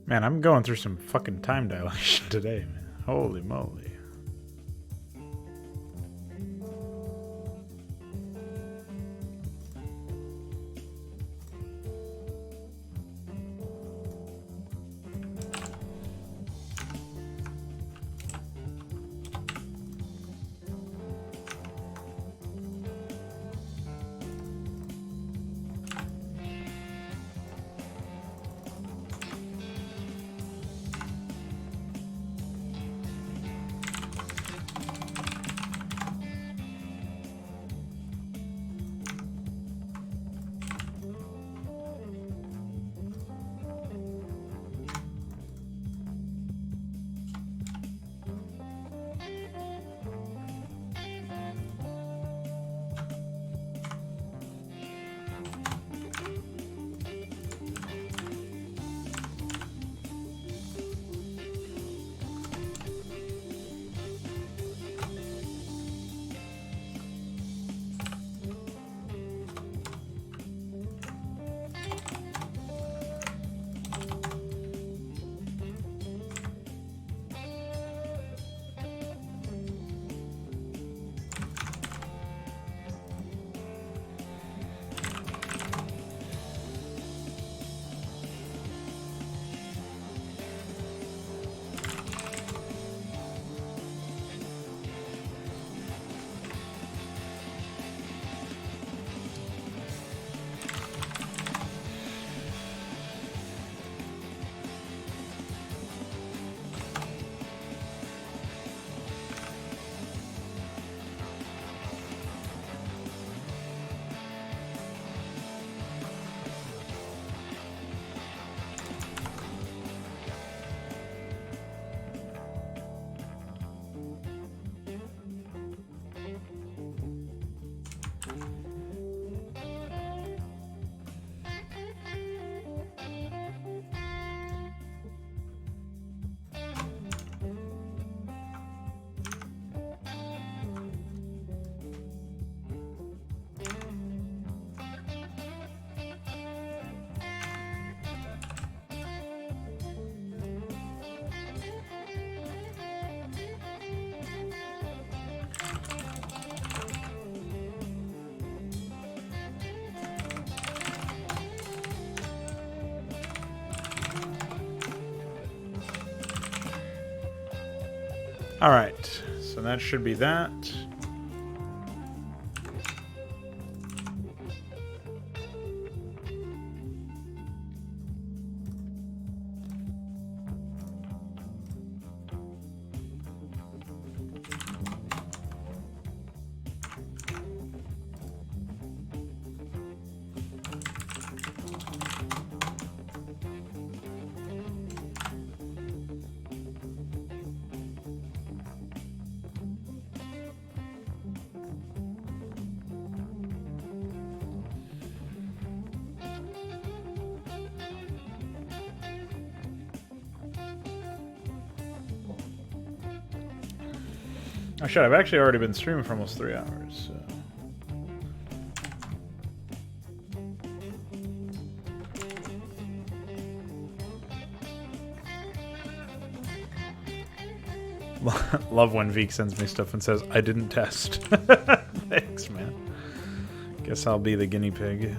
Man, I'm going through some fucking time dilation today, man. Holy moly. Alright, so that should be that. Oh shit, I've actually already been streaming for almost 3 hours, so. Love when Veek sends me stuff and says, I didn't test. Thanks, man. Guess I'll be the guinea pig.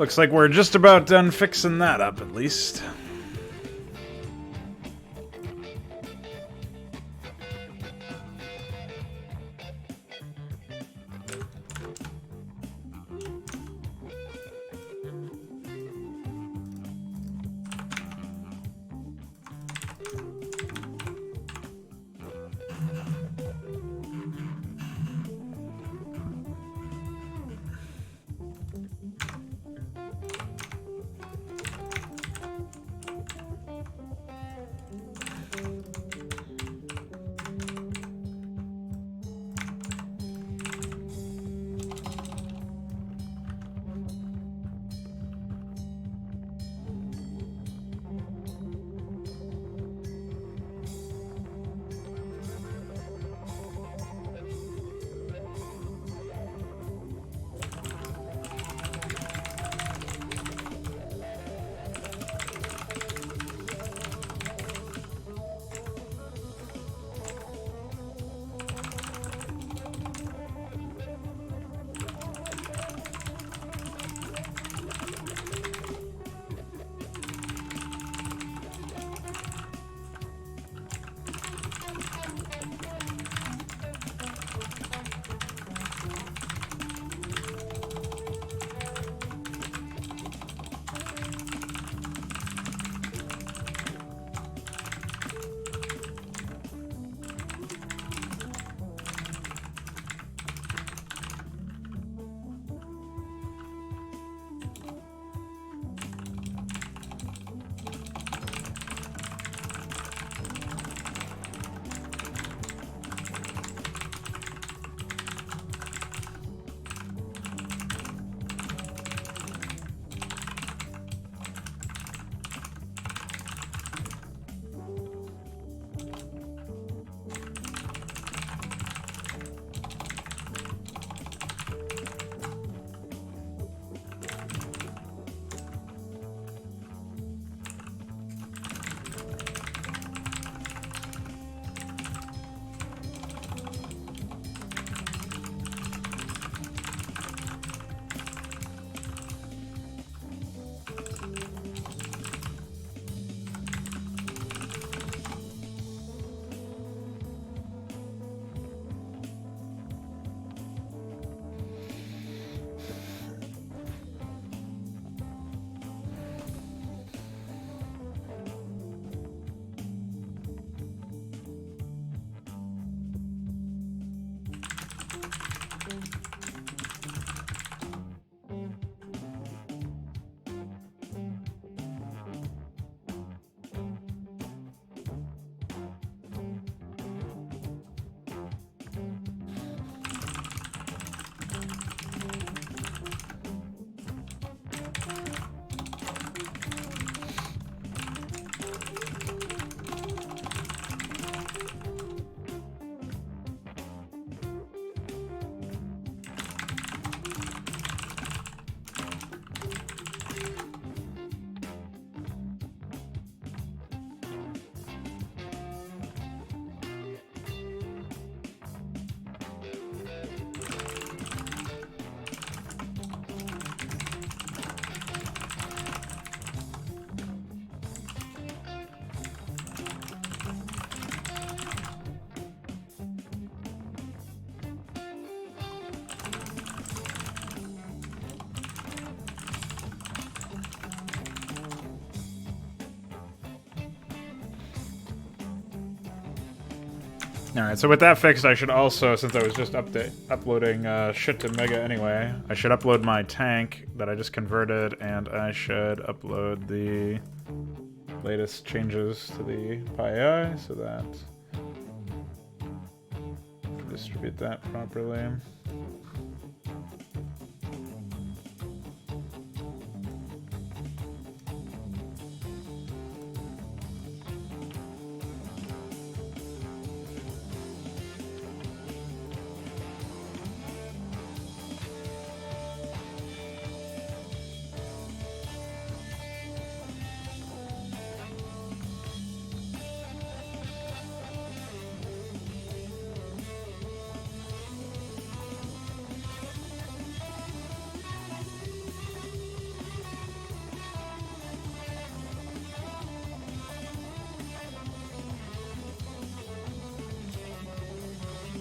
Looks like we're just about done fixing that up, at least. Alright, so with that fixed, I should also, since I was just uploading shit to Mega anyway, I should upload my tank that I just converted, and I should upload the latest changes to the PyAI so that I can distribute that properly.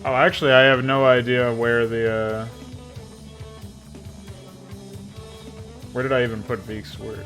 Oh, actually, I have no idea where the, where did I even put Veek's word?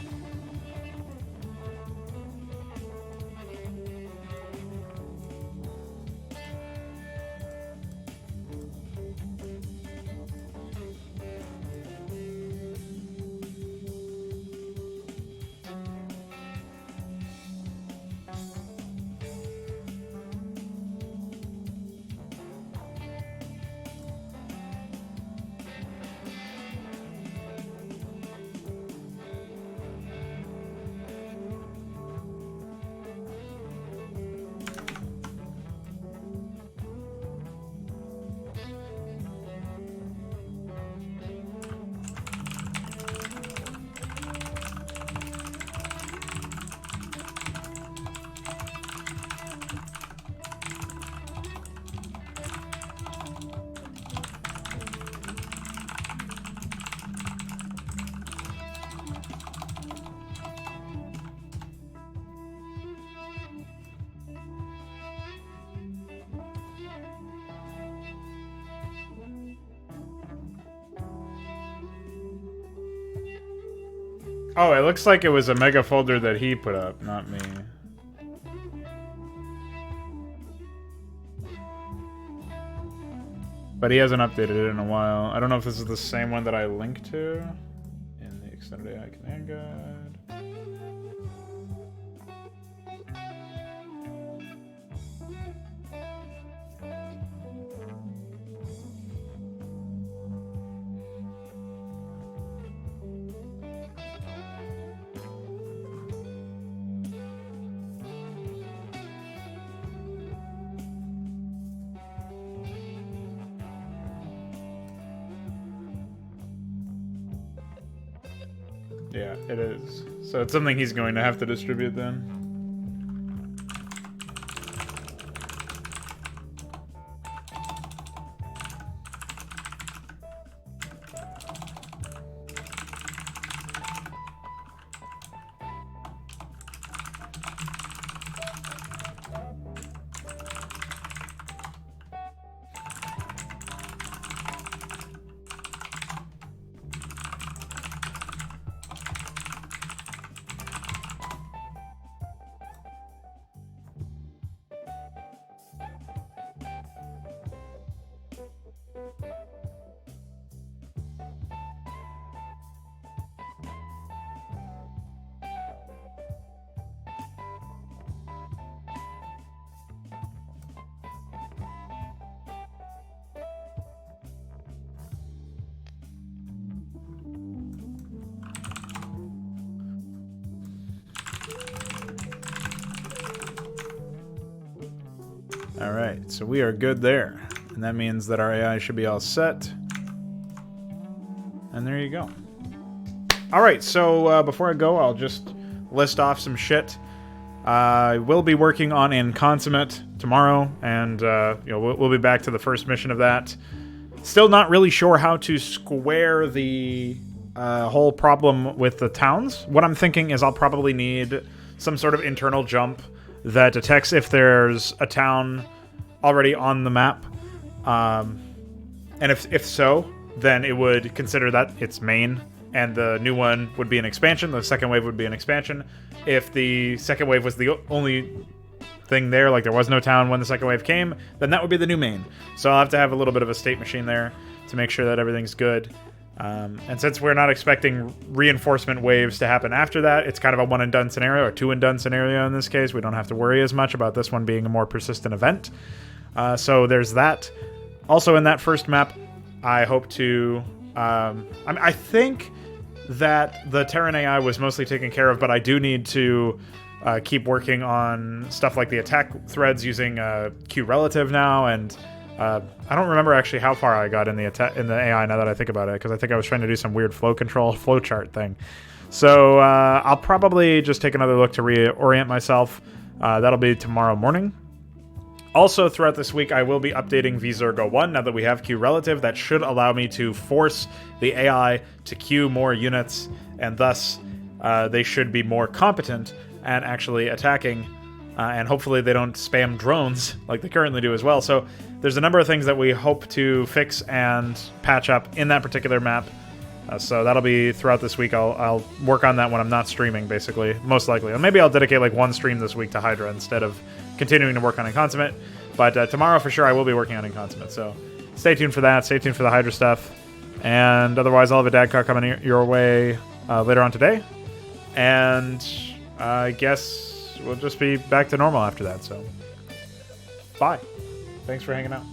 Oh, it looks like it was a mega folder that he put up, not me. But he hasn't updated it in a while. I don't know if this is the same one that I linked to in the Extended AI Command Guide. Yeah, it is. So it's something he's going to have to distribute then. Alright, so we are good there. And that means that our AI should be all set. And there you go. Alright, so before I go, I'll just list off some shit. I will be working on In Consummate tomorrow, and we'll be back to the first mission of that. Still not really sure how to square the whole problem with the towns. What I'm thinking is I'll probably need some sort of internal jump that detects if there's a town already on the map. And if so, then it would consider that its main, and the new one would be an expansion. The second wave would be an expansion. If the second wave was the only thing there, like there was no town when the second wave came, then that would be the new main. So I'll have to have a little bit of a state machine there to make sure that everything's good. And since we're not expecting reinforcement waves to happen after that, it's kind of a one-and-done scenario, or two-and-done scenario in this case. We don't have to worry as much about this one being a more persistent event. So there's that. Also in that first map, I hope to... I think that the Terran AI was mostly taken care of, but I do need to keep working on stuff like the attack threads using Q relative now, and I don't remember actually how far I got in the AI now that I think about it, because I think I was trying to do some weird flow control flowchart thing. So I'll probably just take another look to reorient myself. That'll be tomorrow morning. Also, throughout this week, I will be updating vZergo 1 now that we have Q relative. That should allow me to force the AI to queue more units, and thus they should be more competent at actually attacking and hopefully they don't spam drones like they currently do as well. So there's a number of things that we hope to fix and patch up in that particular map. So that'll be throughout this week. I'll work on that when I'm not streaming, basically, most likely. Or maybe I'll dedicate like one stream this week to Hydra instead of continuing to work on Inconsummate. But tomorrow, for sure, I will be working on Inconsummate. So stay tuned for that. Stay tuned for the Hydra stuff. And otherwise, I'll have a dad car coming your way later on today. And I guess we'll just be back to normal after that. So bye. Thanks for hanging out.